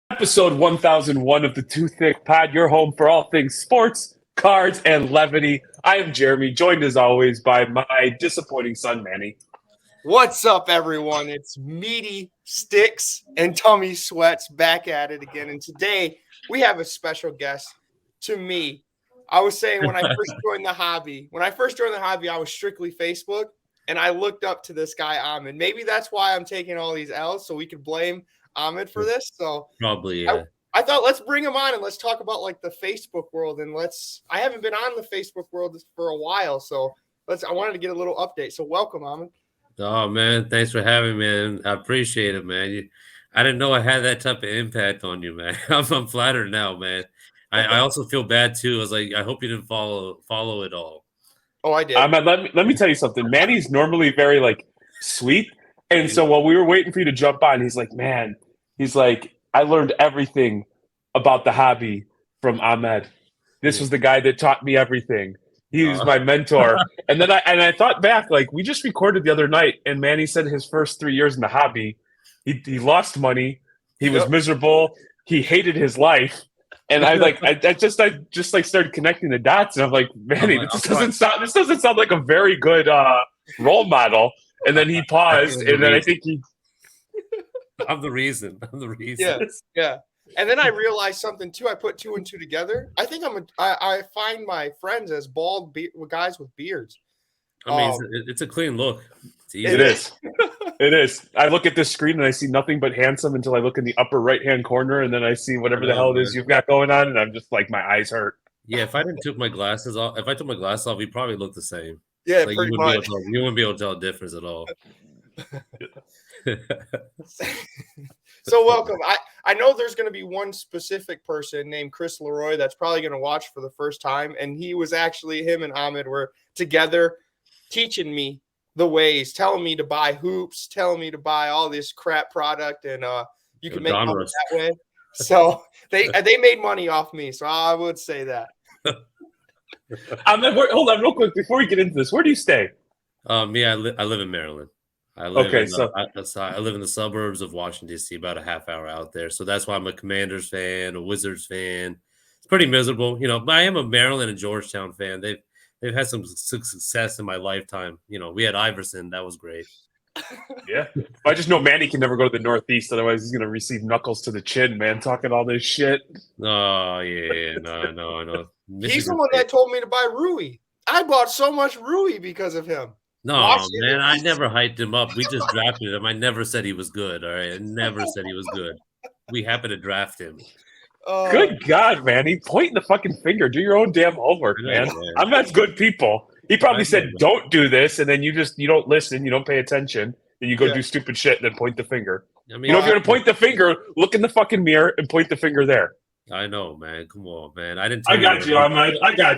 Episode 1001 of the Too Thick Pod, your home for all things sports, cards, and levity. I am Jeremy, joined as always by my disappointing son, Manny. What's up, everyone? It's Meaty Sticks and Tummy Sweats back at it again. And today we have a special guest to me. I was saying when I first joined the hobby, I was strictly Facebook, and I looked up to this guy, Ahmed. Maybe that's why I'm taking all these L's, so we could blame Ahmed for this. So probably, yeah. I thought let's bring him on and let's talk about like the Facebook world. And I haven't been on the Facebook world for a while, so I wanted to get a little update. So welcome, Ahmed. Oh man, thanks for having me, man. I appreciate it, man. I didn't know I had that type of impact on you, man. I'm flattered now, man. I also feel bad too. I was like, I hope you didn't follow it all. Oh, I did. Let me tell you something. Manny's normally very like sweet, and so while we were waiting for you to jump on, he's like, man, I learned everything about the hobby from Ahmed. This was the guy that taught me everything. He was my mentor. And then I thought back, like we just recorded the other night, and Manny said his first 3 years in the hobby, he lost money, he was miserable, he hated his life. And I just started connecting the dots, and I'm like, Manny, this doesn't sound like a very good role model. And then he paused, and then I think I'm the reason. Yeah. And then I realized something too. I put two and two together. I think I find my friends as bald guys with beards. I mean, it's a clean look. It is. It is. I look at this screen and I see nothing but handsome until I look in the upper right-hand corner, and then I see whatever the hell it is you've got going on, and I'm just like, my eyes hurt. Yeah, if I took my glasses off, we probably look the same. Yeah, like, pretty much. You wouldn't be able to tell a difference at all. So welcome. I know there's going to be one specific person named Chris Leroy that's probably going to watch for the first time, and him and Ahmed were together teaching me the ways, telling me to buy hoops, telling me to buy all this crap product, and you can make money that way. So they made money off me, so I would say that. Hold on real quick before we get into this. Where do you stay? I live in Maryland. I live in the suburbs of Washington, D.C., about a half hour out there. So that's why I'm a Commanders fan, a Wizards fan. It's pretty miserable, but I am a Maryland and Georgetown fan. They've had some success in my lifetime. We had Iverson. That was great. Yeah. I just know Manny can never go to the Northeast. Otherwise, he's going to receive knuckles to the chin, man, talking all this shit. Oh, yeah. No, I know. He's the one that told me to buy Rui. I bought so much Rui because of him. No, man, I never hyped him up. We just drafted him. I never said he was good, all right? I never said he was good. We happened to draft him. Good God, man. He pointing the fucking finger. Do your own damn homework, man. I'm not good people. He probably said, don't do this, and then you don't listen, you don't pay attention, then you go do stupid shit and then point the finger. I mean, if you're going to point the finger, look in the fucking mirror and point the finger there. I know, man. Come on, man. I got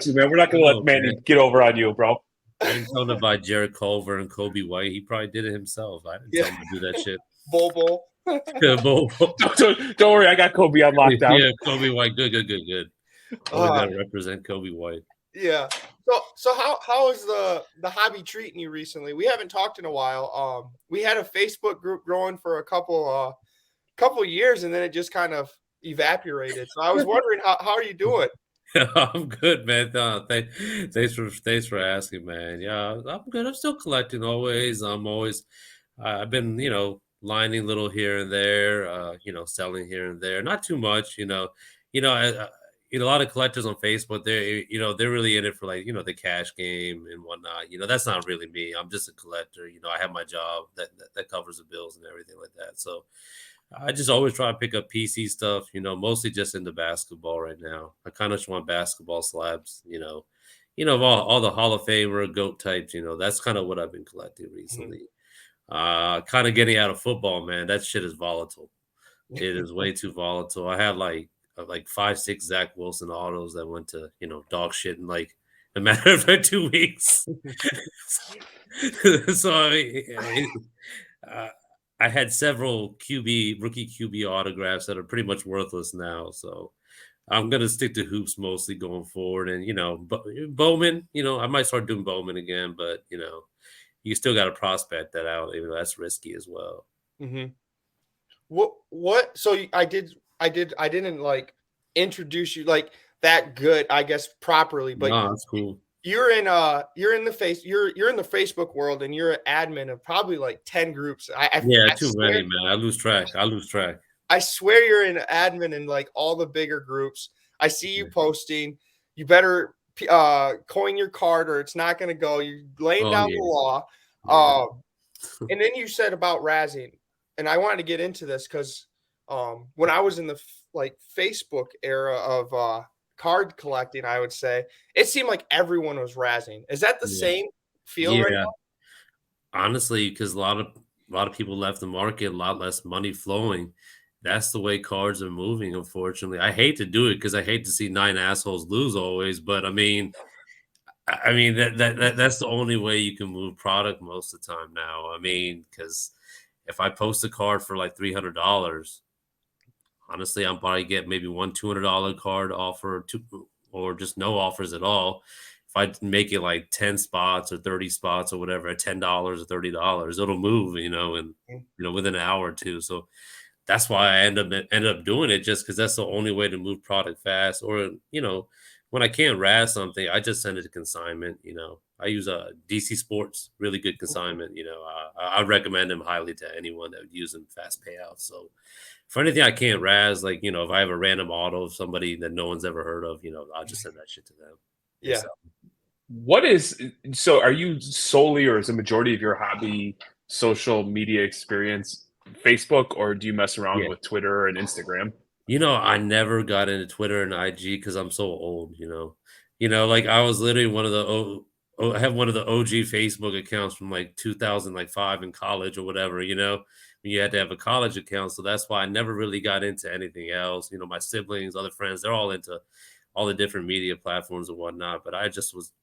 you, man. We're not going to let Manny get over on you, bro. I didn't tell him about Jared Culver and Kobe White. He probably did it himself. I didn't tell him to do that shit. Bobo. Don't worry, I got Kobe on lockdown. Yeah, Kobe White. Good. Always gotta represent Kobe White. Yeah. So how is the hobby treating you recently? We haven't talked in a while. We had a Facebook group growing for a couple years, and then it just kind of evaporated. So I was wondering how are you doing? I'm good, man. Thanks for asking, man. Yeah, I'm good. I'm still collecting always. I've been, lining little here and there, selling here and there. Not too much, a lot of collectors on Facebook, they're really in it for like, the cash game and whatnot. That's not really me. I'm just a collector. I have my job that covers the bills and everything like that. So I just always try to pick up PC stuff, mostly just into basketball right now. I kind of just want basketball slabs, of all the Hall of Famer, GOAT types, that's kind of what I've been collecting recently. Kind of getting out of football, man. That shit is volatile. It is way too volatile. I had like 5-6 Zach Wilson autos that went to, dog shit in like a matter of 2 weeks. So I had several rookie QB autographs that are pretty much worthless now. So I'm gonna stick to hoops mostly going forward, and Bowman. I might start doing Bowman again, but you still got to prospect that out. Even though that's risky as well. Mm-hmm. What? So I didn't like introduce you like that good, I guess, properly, but No, that's cool. you're in you're in the Facebook world, and you're an admin of probably like 10 groups. Yeah, I too swear, many, man. I lose track. I swear you're an admin in like all the bigger groups. I see you Yeah. posting. You better coin your card or it's not going to go. You're laying Oh down yeah, the law. yeah, And then you said about razzing, and I wanted to get into this because when I was in the like Facebook era of card collecting, I would say it seemed like everyone was razzing. Is that the yeah, same feel right yeah. now? Honestly, because a lot of people left the market, a lot less money flowing. That's the way cards are moving. Unfortunately, I hate to do it because I hate to see 9 assholes lose always. But I mean that's the only way you can move product most of the time now. I mean, because if I post a card for like $300, honestly, I'm probably get maybe one $200 card offer, or just no offers at all. If I make it like 10 spots or 30 spots or whatever at $10 or $30, it'll move, and within an hour or two. So that's why I end up doing it, just because that's the only way to move product fast. Or when I can't razz something, I just send it to consignment. I use a DC Sports, really good consignment. I recommend them highly to anyone that would use them fast payouts. So for anything I can't razz, like if I have a random auto of somebody that no one's ever heard of, I'll just send that shit to them. Yeah. So are you solely, or is the majority of your hobby social media experience Facebook, or do you mess around Yeah. with Twitter and Instagram? I never got into Twitter and IG because I'm so old. Like I was literally one of the I have one of the OG Facebook accounts from like 2005 in college or whatever. When you had to have a college account, so that's why I never really got into anything else. My siblings, other friends, they're all into all the different media platforms and whatnot, but I just was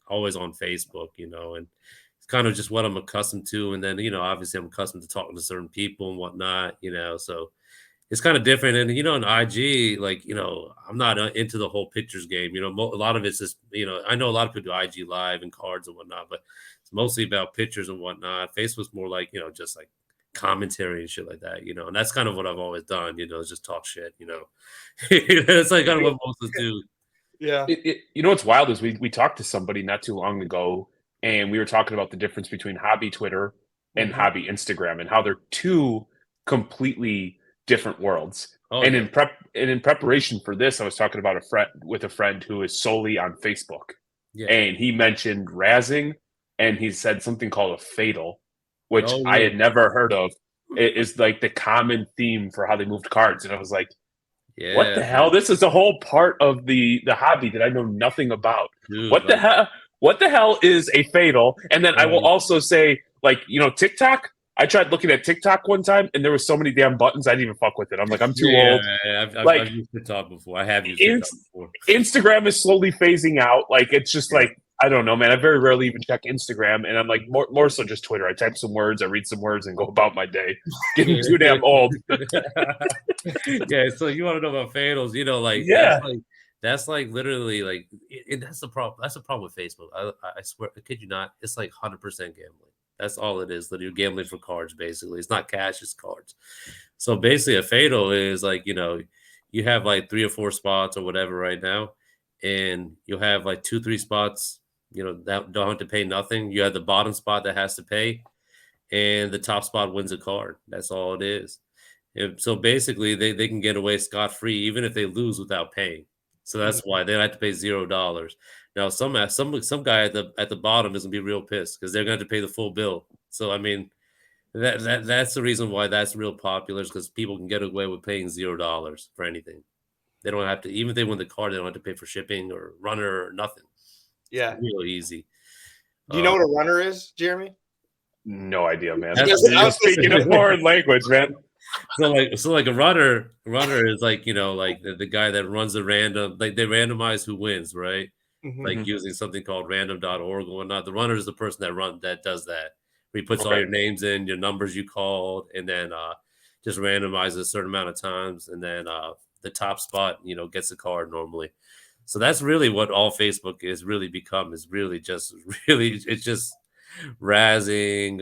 always on Facebook. And it's kind of just what I'm accustomed to. And then obviously I'm accustomed to talking to certain people and whatnot. So it's kind of different. And, in IG, like, I'm not into the whole pictures game. A lot of it's just, I know a lot of people do IG live and cards and whatnot, but it's mostly about pictures and whatnot. Facebook's more like, just like commentary and shit like that, and that's kind of what I've always done, is just talk shit. It's like kind of what most of us do. Yeah. What's wild is we talked to somebody not too long ago, and we were talking about the difference between hobby Twitter and Mhm. hobby Instagram, and how they're two completely different worlds. Oh, And yeah. in preparation for this, I was talking about a friend who is solely on Facebook, Yeah. and he mentioned razzing, and he said something called a fatal, which Oh, I yeah. had never heard of. It is like the common theme for how they moved cards, and I was like, what Yeah, the hell? This is a whole part of the hobby that I know nothing about. dude. What the hell? What the hell is a fatal? And then I will also say, TikTok. I tried looking at TikTok one time, and there was so many damn buttons I didn't even fuck with it. I'm like, I'm too old. I've used TikTok before. I have used TikTok before. Instagram is slowly phasing out. Like, it's just like, I don't know, man. I very rarely even check Instagram, and I'm like more so just Twitter. I type some words, I read some words, and go about my day. Getting too damn old. Yeah, so you want to know about fatals? Yeah. That's like literally like that's the problem. That's the problem with Facebook. I swear, I kid you not, it's like 100% gambling. That's all it is. That you're gambling for cards. Basically, it's not cash; it's cards. So basically, a fatal is like you have like 3 or 4 spots or whatever right now, and you'll have like 2, 3 spots. That don't have to pay nothing. You have the bottom spot that has to pay, and the top spot wins a card. That's all it is. So basically, they can get away scot free even if they lose without paying. So that's why they don't have to pay $0. Now, some guy at the bottom is gonna be real pissed because they're gonna have to pay the full bill. So I mean, that's the reason why that's real popular, is because people can get away with paying $0 for anything. They don't have to, even if they win the card, they don't have to pay for shipping or runner or nothing. Yeah. It's real easy. Do you know what a runner is, Jeremy? No idea, man. You're speaking a foreign language, man. So like a runner is like like the guy that runs the random, like they randomize who wins, right? Like using something called random.org or whatnot. The runner is the person that does that. Where he puts all your names in, your numbers you called, and then just randomizes a certain amount of times, and then the top spot, gets a card normally. So that's really what all Facebook is really become, is really just really it's just razzing,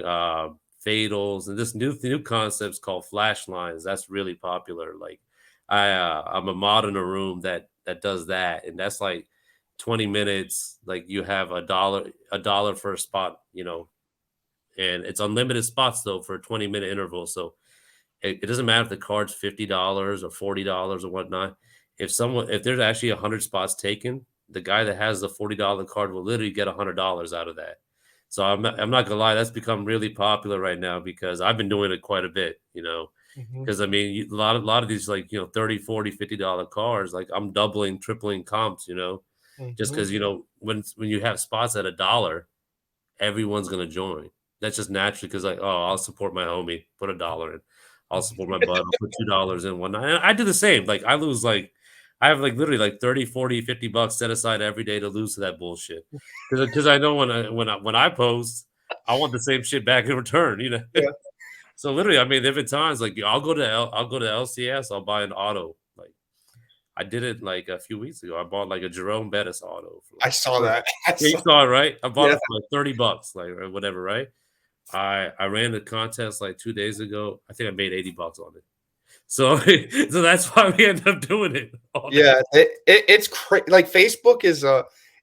fatals, and this new concepts called flash lines. That's really popular. Like I'm a mod in a room that does that, and that's like 20 minutes. Like you have a dollar for a spot, and it's unlimited spots though for a 20-minute interval. So it doesn't matter if the card's $50 or $40 or whatnot. If there's actually 100 spots taken, the guy that has the $40 card will literally get $100 out of that. So I'm not gonna lie, that's become really popular right now because I've been doing it quite a bit, Mhm. because I mean a lot of these, like, 30, 40, $50 cars, like I'm doubling, tripling comps, just Mhm. because when you have spots at $1, everyone's gonna join. That's just naturally because, like, oh, I'll support my homie, put $1 in. I'll support my bud, I'll put $2 in one night. And I do the same. Like I have like literally like 30, 40, $50 set aside every day to lose to that bullshit. Because I know when I post, I want the same shit back in return. Yeah. So literally, I mean, there have been times like I'll go to LCS, I'll buy an auto. Like I did it like a few weeks ago. I bought like a Jerome Bettis auto. I saw that. Yeah, you saw it, right? I bought Yeah. it for like $30, like, or whatever, right? I ran the contest like 2 days ago. I think I made $80 on it. So so that's why we end up doing it all day. Yeah, it's like Facebook is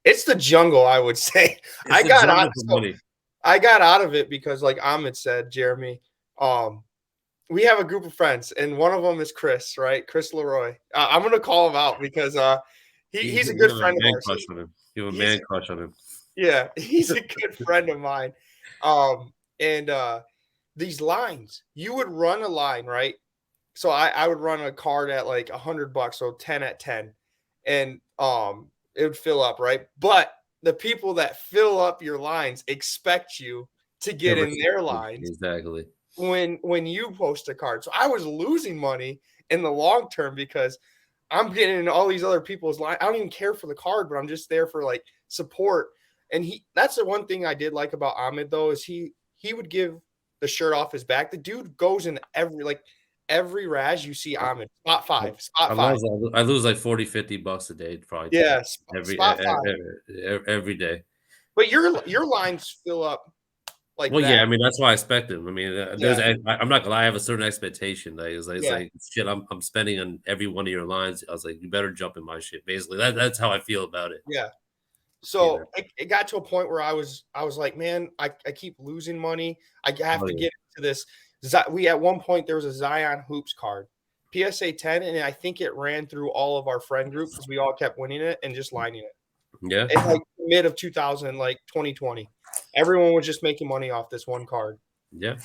it's the jungle, I would say. It's I the got out jungle for money. I got out of it because, like Ahmed said, Jeremy, we have a group of friends, and one of them is Chris, right? Chris Leroy. I'm gonna call him out because he's a You good have a friend of man ours. crush on him. You have a He's man crush on him. Yeah, he's a good friend of mine. And these lines, you would run a line, right? So I would run a card at like $100, so 10 at 10, and it would fill up, right? But the people that fill up your lines expect you to Yeah, get in their lines exactly. when you post a card. So I was losing money in the long term because I'm getting in all these other people's line. I don't even care for the card, but I'm just there for like support. And that's the one thing I did like about Ahmed though, is he would give the shirt off his back. The dude goes in every Raz you see Ahmed. Spot five. I lose like 40, $50 a day, probably. Yeah, every spot five. every day. But your lines fill up like Well, yeah, that. I mean that's why I expect him. I mean, Yeah. I'm not gonna lie, I have a certain expectation. Like it's Yeah. like shit. I'm spending on every one of your lines. I was like, you better jump in my shit. Basically, that's how I feel about it. Yeah. So it got to a point where I was like, man, I keep losing money. I have to get into this. We at one point there was a Zion Hoops card, PSA 10, and I think it ran through all of our friend group because we all kept winning it and just lining it. Yeah. It's like mid of 2000, like 2020. Everyone was just making money off this one card. Yeah.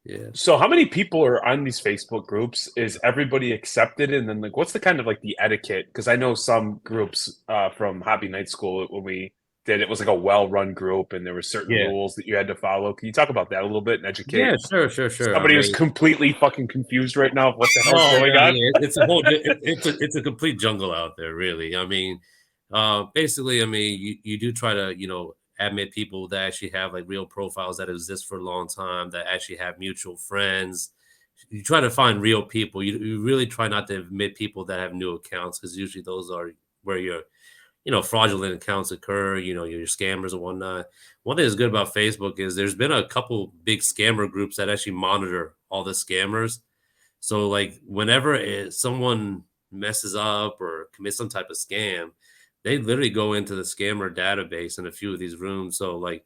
Yeah. So how many people are on these Facebook groups? Is everybody accepted? And then like, what's the kind of like the etiquette? Because I know some groups from Hobby Night School when we did it was like a well-run group, and there were certain rules that you had to follow. Can you talk about that a little bit and educate? Yeah, sure. Somebody who's completely fucking confused right now of what the hell's going on. It's a whole it's a complete jungle out there, really. I mean, basically, I mean, you do try to admit people that actually have like real profiles that exist for a long time, that actually have mutual friends. You try to find real people. You really try not to admit people that have new accounts, because usually those are where your fraudulent accounts occur, your scammers and whatnot. One thing that's good about Facebook is there's been a couple big scammer groups that actually monitor all the scammers. So like whenever someone messes up or commits some type of scam, they literally go into the scammer database in a few of these rooms. So like,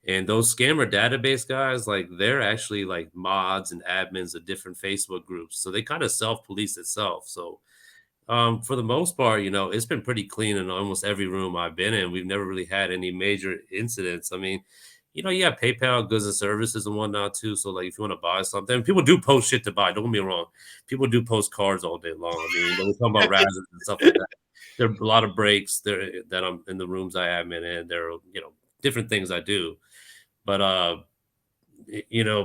and those scammer database guys, like they're actually like mods and admins of different Facebook groups. So they kind of self-police itself. So for the most part, it's been pretty clean in almost every room I've been in. We've never really had any major incidents. I mean, you have PayPal goods and services and whatnot too. So like if you want to buy something, people do post shit to buy. Don't get me wrong. People do post cards all day long. I mean, we're talking about razzes and stuff like that. There are a lot of breaks there that I'm in the rooms I am in, and there are, different things I do. But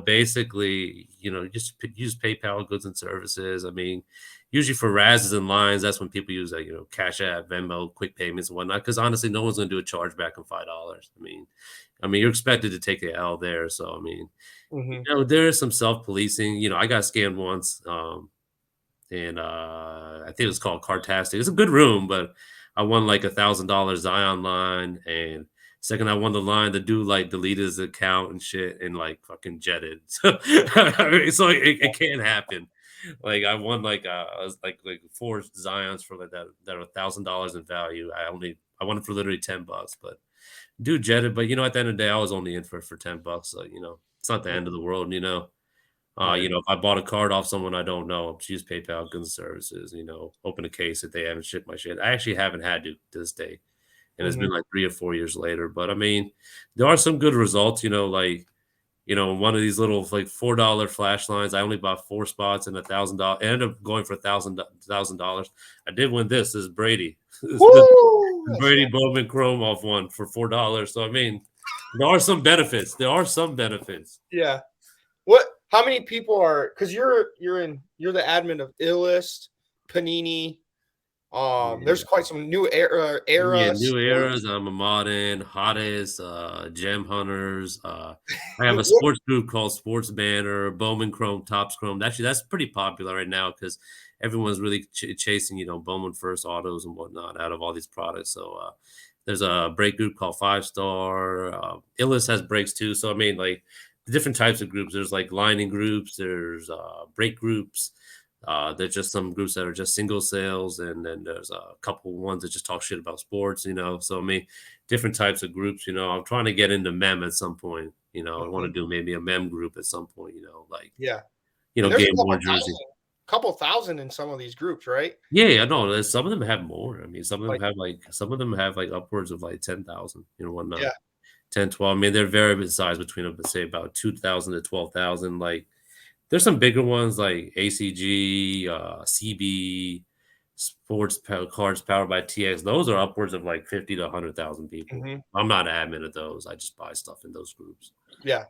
basically, just use PayPal goods and services. I mean, usually for razzes and lines, that's when people use like, Cash App, Venmo, quick payments and whatnot. Because honestly, no one's going to do a chargeback of $5. I mean, you're expected to take an L there. So I mean, there is some self-policing. I got scammed once. and I think it was called Cartastic. It's a good room, but I won like $1,000 Zion line, and second I won the line, the dude like deleted his account and shit, and like fucking jetted. So, I mean, so it can't happen. Like I won like I was like 4 Zions for like that are $1,000 in value. I won it for literally $10, but dude jetted. But at the end of the day, I was only in for $10. So it's not the end of the world. Right. If I bought a card off someone I don't know, just use PayPal goods and services, open a case if they haven't shipped my shit. I actually haven't had to this day. And it's been like 3 or 4 years later. But I mean, there are some good results, one of these little like $4 flash lines. I only bought 4 spots and $1,000. I ended up going for $1,000. I did win this. This is Brady. This is the Woo! Brady Bowman Chrome off one for $4. So I mean, there are some benefits. There are some benefits. Yeah. What? How many people are? Because you're the admin of Illust, Panini. There's quite some new era. Yeah, new sports. eras. I'm a modern, hottest, gem hunters. I have a sports group called Sports Banner, Bowman Chrome, Tops Chrome. Actually, that's pretty popular right now because everyone's really chasing, Bowman first autos and whatnot out of all these products. So there's a break group called 5 Star. Illis has breaks too. So I mean, like the different types of groups. There's like lining groups. There's break groups. There's just some groups that are just single sales, and then there's a couple ones that just talk shit about sports, So I mean, different types of groups. I'm trying to get into mem at some point. I want to do maybe a mem group at some point. Like Yeah. And there's game worn jersey. Couple thousand in some of these groups, right? Yeah, I know. Some of them have more. I mean, some of them Like- have like upwards of like 10,000. Whatnot. Yeah. 10, 12. I mean, they're variable size between them, say about 2,000 to 12,000. Like. There's some bigger ones like ACG, CB, cards powered by TX. Those are upwards of like 50 to 100,000 people. I'm not an admin of those. I just buy stuff in those groups. Yeah.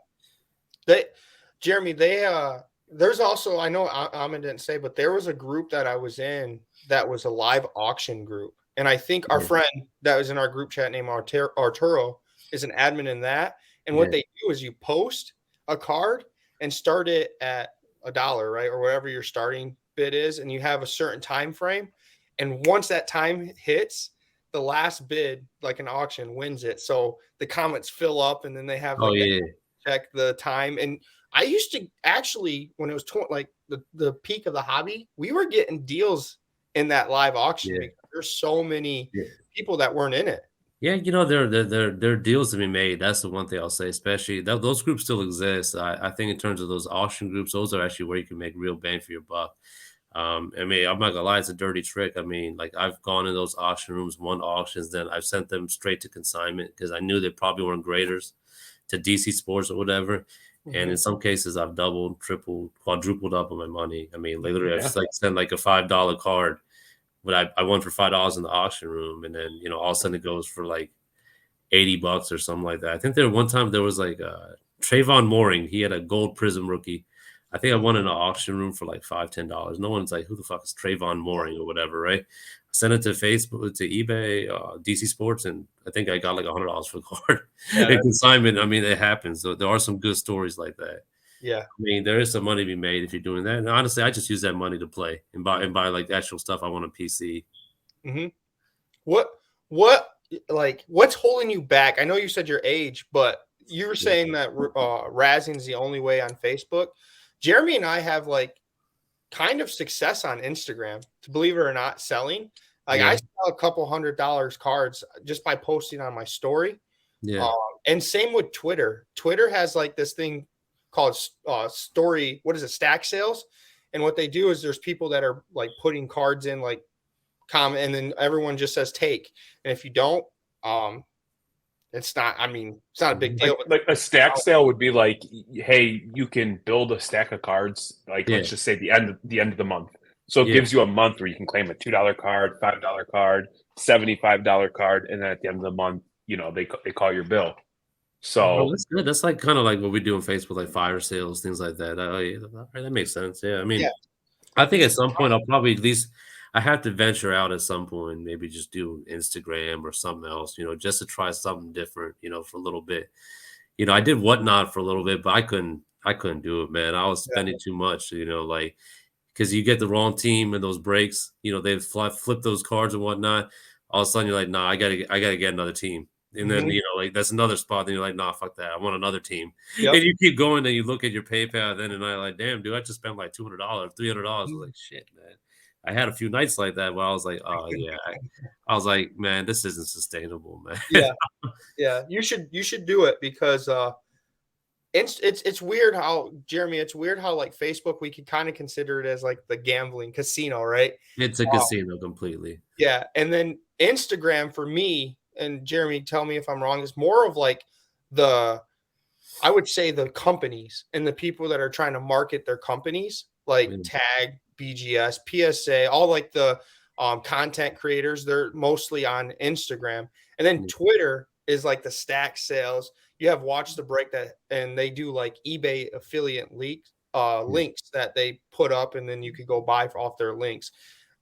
Jeremy, there's also, I know Ahmed didn't say, but there was a group that I was in that was a live auction group. And I think our friend that was in our group chat named Arturo is an admin in that. And what they do is you post a card and start it at $1, right? Or whatever your starting bid is. And you have a certain time frame. And once that time hits, the last bid, like an auction, wins it. So the comments fill up and then they have check the time. And I used to actually, when it was like the peak of the hobby, we were getting deals in that live auction because there's so many people that weren't in it. Yeah, there are deals to be made. That's the one thing I'll say, especially those groups still exist. I think in terms of those auction groups, those are actually where you can make real bang for your buck. I mean, I'm not gonna lie, it's a dirty trick. I mean, like I've gone in those auction rooms, won auctions, then I've sent them straight to consignment because I knew they probably weren't graders to DC Sports or whatever. And in some cases, I've doubled, tripled, quadrupled up on my money. I mean, literally, I just like sent like a $5 card. But I won for $5 in the auction room, and then all of a sudden it goes for like $80 or something like that. I think one time there was like Trayvon Mooring. He had a gold prism rookie. I think I won in an auction room for like $5-10. No one's like, who the fuck is Trayvon Mooring or whatever, right? I sent it to Facebook, to eBay, DC Sports, and I think I got like $100 for the card. And consignment. I mean, it happens. So there are some good stories like that. Yeah. I mean, there is some money to be made if you're doing that. And honestly, I just use that money to play and buy like actual stuff I want on PC. What's holding you back? I know you said your age, but you were saying that razzing is the only way on Facebook. Jeremy and I have like kind of success on Instagram, to believe it or not, selling. Like I sell a couple $100 cards just by posting on my story. Yeah. And same with Twitter. Twitter has like this thing called story. What is it? Stack sales. And what they do is there's people that are like putting cards in like comment, and then everyone just says take. And if you don't, it's not a big deal. Like a stack sale would be like, hey, you can build a stack of cards. Like let's just say the end of the month. So it gives you a month where you can claim a $2 card, $5 card, $75 card, and then at the end of the month, they call your bill. So that's good. That's like kind of like what we do on Facebook, like fire sales, things like that. That makes sense. Yeah, I mean, I think at some point I'll probably at least I have to venture out at some point, maybe just do Instagram or something else, just to try something different, for a little bit. I did Whatnot for a little bit, but I couldn't do it, man. I was spending too much, like because you get the wrong team in those breaks. They flip those cards and whatnot. All of a sudden, you're like, nah, I gotta get another team. And then Mhm. like that's another spot. Then you're like, nah, fuck that. I want another team. Yep. And you keep going. And you look at your PayPal. Then and I like, damn, dude, I just spent like $200, $300. I was like, shit, man. I had a few nights like that where I was like, oh yeah. I was like, man, this isn't sustainable, man. Yeah. Yeah. You should do it because it's weird how, Jeremy, it's weird how like Facebook, we could kind of consider it as like the gambling casino, right? It's a casino completely. Yeah. And then Instagram for me, and Jeremy, tell me if I'm wrong, is more of like the, I would say the companies and the people that are trying to market their companies, like Mm. Tag, BGS, PSA, all like the content creators. They're mostly on Instagram. And then Mm. Twitter is like the stack sales. You have Watch the Break that, and they do like eBay affiliate links that they put up, and then you could go buy off their links.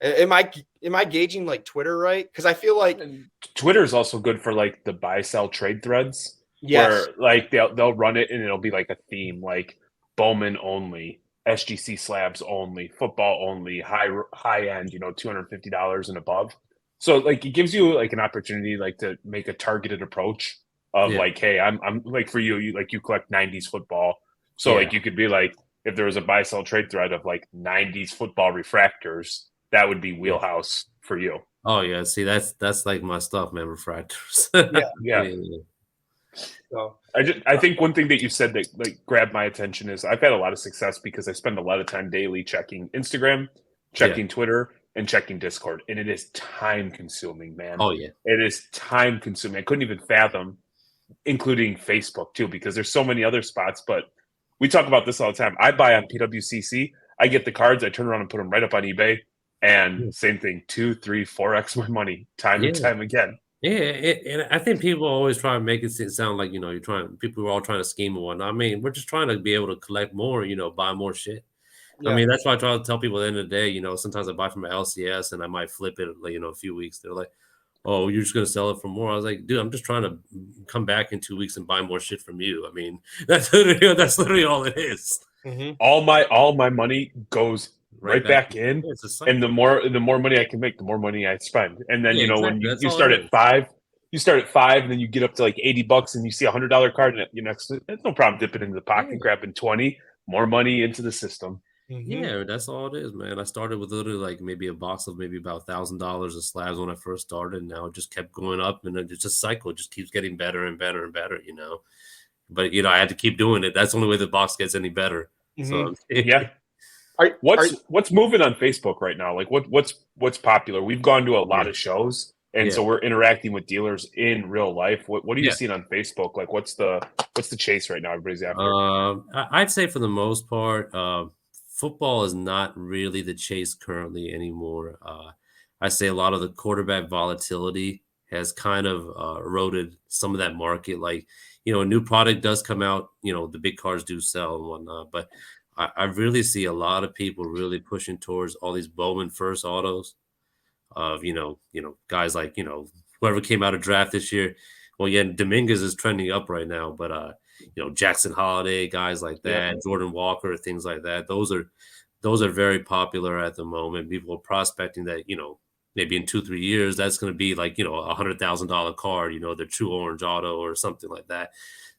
Am I gauging like Twitter right? Because I feel like And Twitter is also good for like the buy sell trade threads yes, where like they'll run it and it'll be like a theme like Bowman only, SGC slabs only, football only, high end, $250 and above. So like it gives you like an opportunity like to make a targeted approach of Yeah. like, hey, I'm like for you collect 90s football. So Yeah. like you could be like if there was a buy sell trade thread of like 90s football refractors, that would be Yeah. wheelhouse for you. Oh yeah. See, that's like my stuff, man. Refractors. yeah. Yeah. Yeah. So I think one thing that you said that like grabbed my attention is I've had a lot of success because I spend a lot of time daily checking Instagram, Yeah. checking Twitter, and checking Discord, and it is time consuming, man. Oh yeah. It is time consuming. I couldn't even fathom including Facebook too because there's so many other spots. But we talk about this all the time. I buy on PWCC. I get the cards. I turn around and put them right up on eBay, and same thing, 2, 3, 4x my money time and Yeah. time again. Yeah, and I think people always try to make it sound like you're trying. People are all trying to scheme and whatnot. I mean, we're just trying to be able to collect more, buy more shit. I yeah. mean, that's why I try to tell people at the end of the day. Sometimes I buy from an LCS and I might flip it, like, a few weeks. They're like, "Oh, you're just gonna sell it for more." I was like, "Dude, I'm just trying to come back in 2 weeks and buy more shit from you." I mean, that's literally all it is. Mm-hmm. All my money goes right back in, Yeah, it's a and cycle. the more money I can make, the more money I spend. And then Yeah, when exactly. That's you all it start is. at five, and then you get up to like $80, and you see $100 card, and it's no problem dipping into the pocket, Yeah. grabbing 20 more money into the system. Mm-hmm. Yeah, that's all it is, man. I started with literally like maybe a box of maybe about $1,000 of slabs when I first started. And now it just kept going up, and then it's just a cycle. It just keeps getting better and better and better. But I had to keep doing it. That's the only way the box gets any better. Mm-hmm. So Yeah. Are What's moving on Facebook right now? Like what's popular? We've gone to a lot yeah, of shows, and yeah, so we're interacting with dealers in real life. What are you yeah. seeing on Facebook? Like what's the chase right now? Everybody's after. I'd say for the most part, football is not really the chase currently anymore. I say a lot of the quarterback volatility has kind of eroded some of that market. Like, a new product does come out, the big cars do sell and whatnot, but I really see a lot of people really pushing towards all these Bowman first autos of, guys like, whoever came out of draft this year. Well, yeah, Dominguez is trending up right now, but Jackson Holiday, guys like Yep. that, Jordan Walker, things like that. Those are very popular at the moment. People are prospecting that, maybe in 2-3 years, that's going to be like, $100,000 card, the true orange auto or something like that.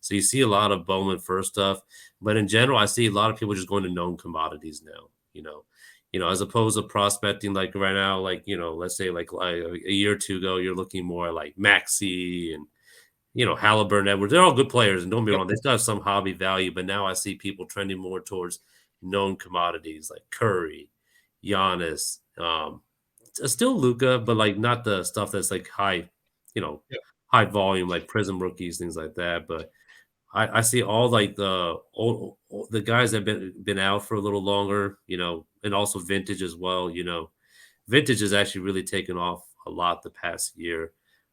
So you see a lot of Bowman first stuff, but in general, I see a lot of people just going to known commodities now, as opposed to prospecting like right now, like, let's say like a year or two ago, you're looking more like Maxi and, Halliburton, Edwards. They're all good players, and don't be Yep. wrong, they still have some hobby value. But now I see people trending more towards known commodities like Curry, Giannis, still Luca, but like not the stuff that's like high, you know, Yep. high volume like Prism rookies, things like that. But I see all like the the guys that have been out for a little longer, and also vintage as well. Vintage has actually really taken off a lot the past year.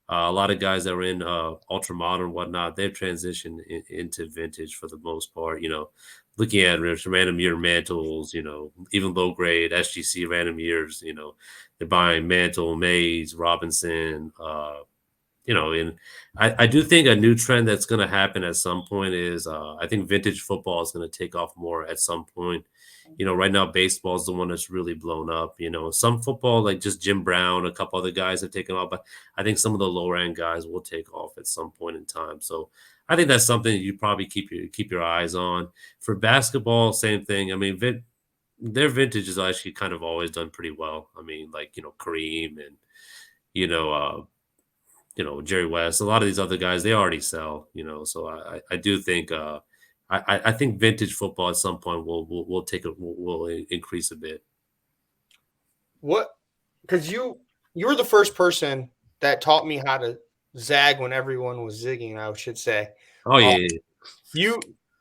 A lot of guys that were in ultra modern whatnot, they've transitioned into vintage for the most part. Looking at random year mantles, even low grade SGC random years, they're buying Mantle, Mays, Robinson, and I do think a new trend that's going to happen at some point is I think vintage football is going to take off more at some point. Right now baseball is the one that's really blown up. Some football, like just Jim Brown, a couple other guys have taken off, but I think some of the lower end guys will take off at some point in time. So I think that's something that you probably keep your eyes on. For basketball, same thing. I mean, their vintage has actually kind of always done pretty well. I mean, like Kareem and you know uh, Jerry West, a lot of these other guys, they already sell. So I do think I think vintage football at some point will take will increase a bit. What? Because you were the first person that taught me how to zag when everyone was zigging, I should say. Oh yeah,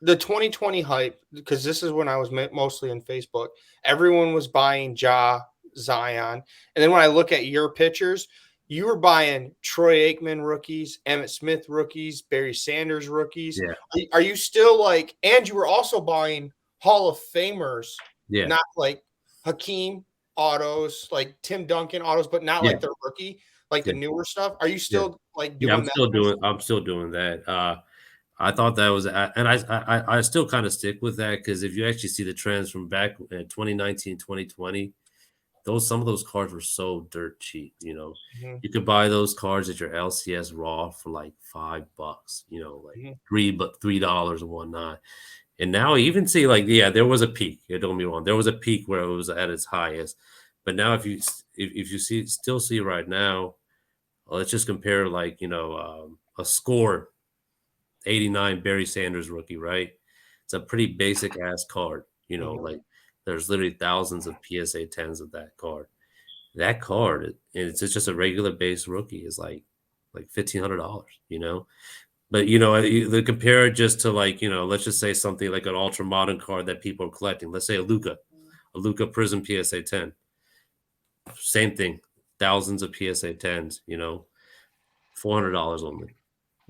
The 2020 hype, because this is when I was mostly in Facebook. Everyone was buying Zion, and then when I look at your pictures, you were buying Troy Aikman rookies, Emmitt Smith rookies, Barry Sanders rookies. Yeah. Are you still like? And you were also buying Hall of Famers, Yeah. not like Hakeem autos, like Tim Duncan autos, but not Yeah. like the rookie, like the newer stuff. Are you still like doing Yeah, I'm that? I'm still doing that. I thought that was, and I still kind of stick with that because if you actually see the trends from back in 2019, 2020, some of those cards were so dirt cheap. Mm-hmm. You could buy those cards at your LCS Raw for like $5, like $3 and whatnot. And now I even see there was a peak. Don't get me wrong, there was a peak where it was at its highest. But now if you still see right now, let's just compare a score 89 Barry Sanders rookie, right? It's a pretty basic ass card, like there's literally thousands of PSA 10s of that card. That card, it's just a regular base rookie, is like $1,500, But the compare it just to let's just say something like an ultra modern card that people are collecting. Let's say a Luka Prism PSA 10. Same thing, thousands of PSA 10s, $400 only.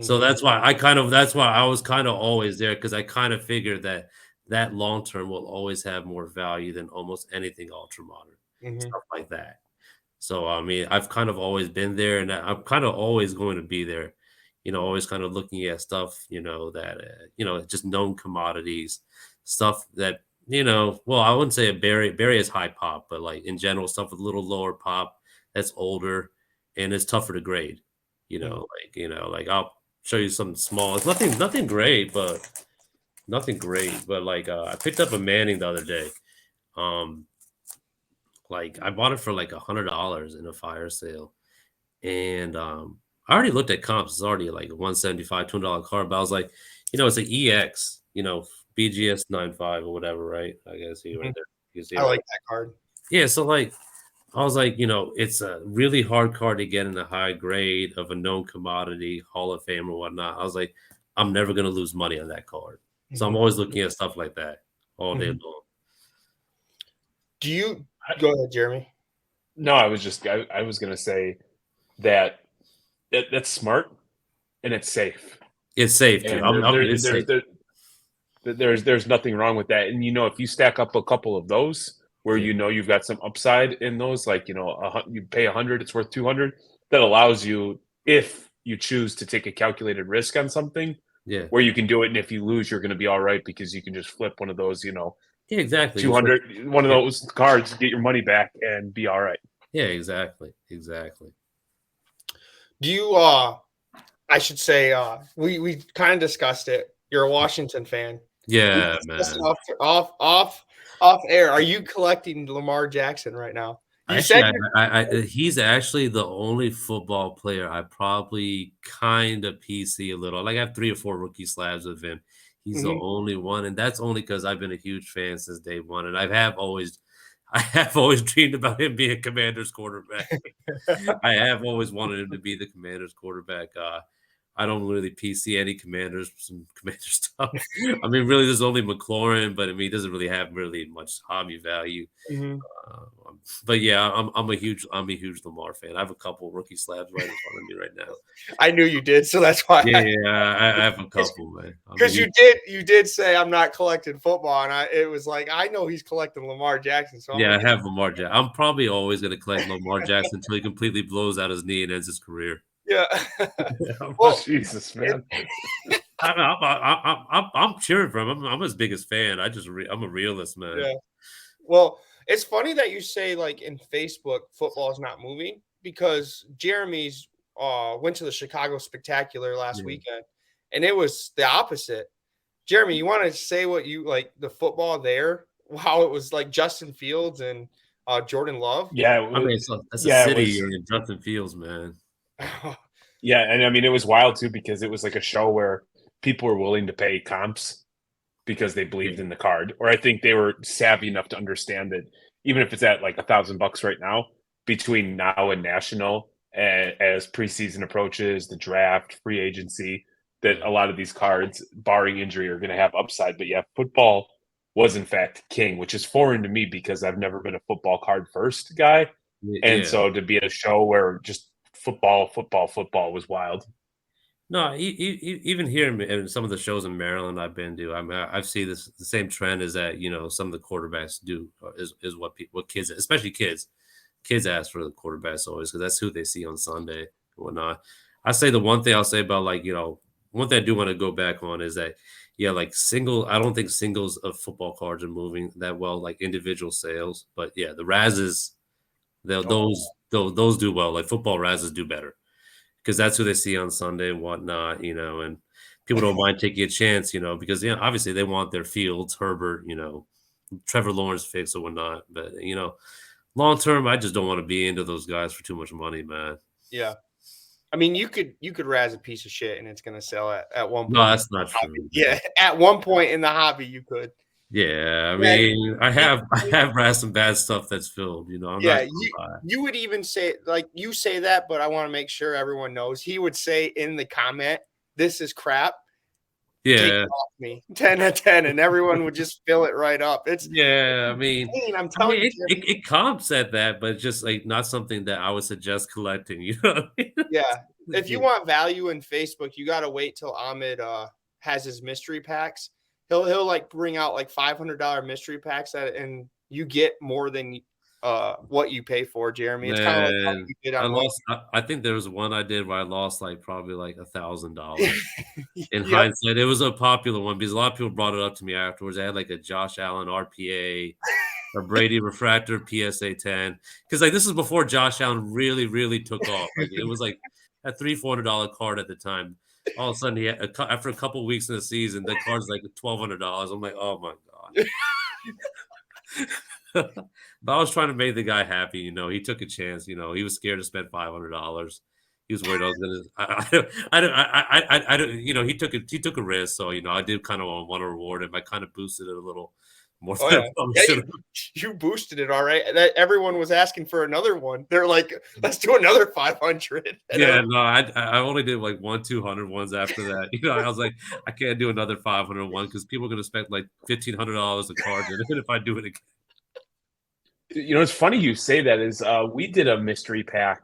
So that's why I was kind of always there, because I kind of figured that long term will always have more value than almost anything ultra modern, stuff like that. So I mean, I've kind of always been there, and I'm kind of always going to be there. Always kind of looking at stuff, that just known commodities, stuff that well, I wouldn't say a Barry is high pop, but like in general, stuff with a little lower pop that's older and it's tougher to grade. Like I'll show you something small. It's nothing great, but like I picked up a Manning the other day. Like I bought it for like $100 in a fire sale, and I already looked at comps. It's already like a $175, $200 card, but I was like, it's an EX, BGS 95 or whatever, right? I guess see right there. You see I like that card. Yeah, so like I was like, it's a really hard card to get in a high grade of a known commodity, Hall of Fame or whatnot. I was like, I'm never going to lose money on that card. So I'm always looking at stuff like that all day long. Do you go ahead, Jeremy? No, I was going to say that that's smart and it's safe. It's safe, dude. There's nothing wrong with that. And if you stack up a couple of those where you've got some upside in those, like you pay 100, it's worth 200. That allows you, if you choose to take a calculated risk on something, where you can do it, and if you lose, you're going to be all right because you can just flip one of those, exactly 200, one of those cards, get your money back, and be all right. Yeah, exactly. Do you? I should say we kind of discussed it. You're a Washington fan. Yeah, man. Off air. Are you collecting Lamar Jackson right now? He's actually the only football player I probably kind of PC a little. Like I have 3 or 4 rookie slabs of him. He's the only one, and that's only because I've been a huge fan since day one, and I have always dreamed about him being Commander's quarterback. I have always wanted him to be the Commander's quarterback. I don't really PC any some commander stuff. I mean, really, there's only McLaurin, but I mean, he doesn't really have really much hobby value. But yeah, I'm a huge Lamar fan. I have a couple rookie slabs right in front of me right now. I knew you did, so that's why. I have a couple, man. Because you did say I'm not collecting football, and it was like I know he's collecting Lamar Jackson. So I have Lamar Jackson. I'm probably always going to collect Lamar Jackson until he completely blows out his knee and ends his career. Yeah. Well, Jesus, man. I'm cheering for him. I'm his biggest fan. I'm a realist, man. Yeah. Well, it's funny that you say like in Facebook football is not moving because Jeremy's went to the Chicago Spectacular last weekend and it was the opposite. Jeremy, you want to say what you like the football there? How it was like Justin Fields and Jordan Love? Yeah, I mean, that's a yeah, it city was. in Justin Fields, man. Yeah, and I mean it was wild too because it was like a show where people were willing to pay comps because they believed in the card, or I think they were savvy enough to understand that even if it's at like $1,000 right now, between now and national, as preseason approaches, the draft, free agency, that a lot of these cards, barring injury, are going to have upside. But yeah, football was in fact king, which is foreign to me because I've never been a football card first guy, and so to be at a show where just football was wild. No, even here in some of the shows in Maryland I've been to, I mean, I've seen the same trend is that some of the quarterbacks do is what kids, especially kids ask for the quarterbacks always because that's who they see on Sunday and whatnot. I say the one thing I'll say about one thing I do want to go back on is that I don't think singles of football cards are moving that well, like individual sales, but yeah, the Razes those do well, like football Razes do better. Because that's who they see on Sunday and whatnot, and people don't mind taking a chance, because obviously they want their Fields, Herbert, Trevor Lawrence fix or whatnot. But long term, I just don't want to be into those guys for too much money, man. Yeah, I mean you could razz a piece of shit and it's gonna sell at one point. No, that's not true. Yeah, at one point in the hobby you could. Yeah, I mean, I have razzed some bad stuff that's filled. You would even say like you say that, but I want to make sure everyone knows. He would say in the comment, "This is crap." Yeah, take it off me 10 out of 10, and everyone would just fill it right up. I'm telling you, it comps at that, but it's just like not something that I would suggest collecting. You know what I mean? Yeah, if you want value in Facebook, you got to wait till Ahmed has his mystery packs. He'll like bring out like $500 mystery packs and you get more than what you pay for, Jeremy. It's kind of like how you did on I think there was one I did where I lost probably $1,000. In hindsight, it was a popular one because a lot of people brought it up to me afterwards. I had like a Josh Allen RPA, a Brady Refractor PSA 10. Because this is before Josh Allen really, really took off. It was like a $300-$400 card at the time. All of a sudden, after a couple weeks in the season, the card's like $1,200. I'm like, oh my god. But I was trying to make the guy happy. He took a chance. He was scared to spend $500. He was worried I was gonna. I don't. He took a risk. So I did kind of want to reward him. I kind of boosted it a little more. You boosted it all right. Everyone was asking for another one. They're like, let's do another 500. Yeah, no, I only did like 200 ones after that. I was like, I can't do another 500 one because people are gonna spend like $1,500 a card if I do it again. It's funny you say that is we did a mystery pack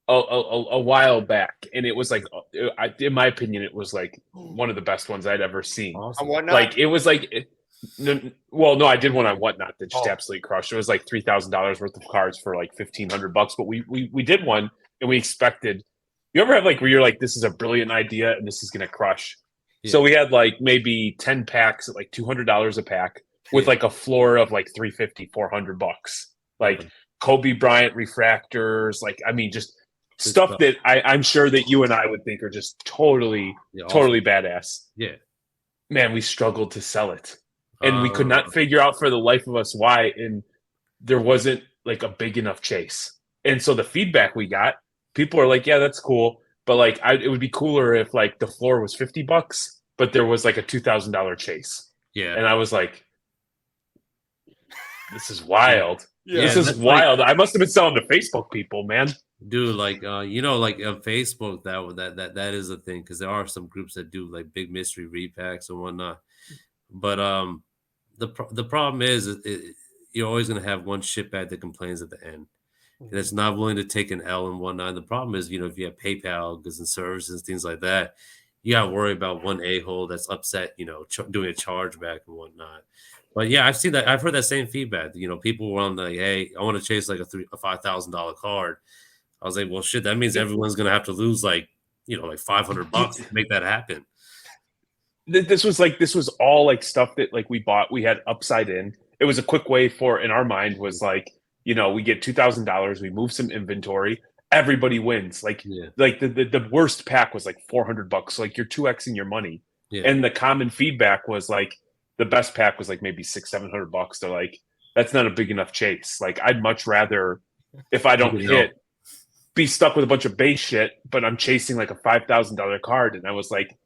a while back, and it was like, in my opinion, it was like one of the best ones I'd ever seen. Awesome. On Whatnot? Like it was like, no, I did one on Whatnot that just absolutely crushed. It was like $3,000 worth of cards for like $1,500. But we did one, and we expected. You ever have where you're like, this is a brilliant idea, and this is gonna crush. Yeah. So we had like maybe 10 packs at like $200 a pack with like a floor of like $350, $400. Like Kobe Bryant refractors, just stuff that I'm sure that you and I would think are just totally badass. Yeah. Man, we struggled to sell it. And we could not figure out for the life of us why. And there wasn't like a big enough chase. And so the feedback we got, people are like, yeah, that's cool. But it would be cooler if like the floor was $50, but there was like a $2,000 chase. Yeah. And I was like, this is wild. Yeah. This is wild. I must have been selling to Facebook people, man. Dude, on Facebook, that is a thing because there are some groups that do like big mystery repacks and whatnot. But the problem is you're always going to have one shitbag that complains at the end. And it's not willing to take an L and whatnot. The problem is, if you have PayPal, goods and services, things like that, you got to worry about one a-hole that's upset, doing a chargeback and whatnot. But yeah, I've seen that. I've heard that same feedback. People were on like, hey, I want to chase like a $5,000 card. I was like, well, shit, that means everyone's going to have to lose like $500 to make that happen. this was all like stuff that like we had upside in. It was a quick way for in our mind was like, we get $2,000, we move some inventory, everybody wins. Like Yeah. the worst pack was like $400. So like you're 2xing your money. Yeah. And the common feedback was like the best pack was like maybe $600-700. They're like, that's not a big enough chase. Like I'd much rather, if I don't hit, be stuck with a bunch of base shit, but I'm chasing like a $5,000 card. And I was like,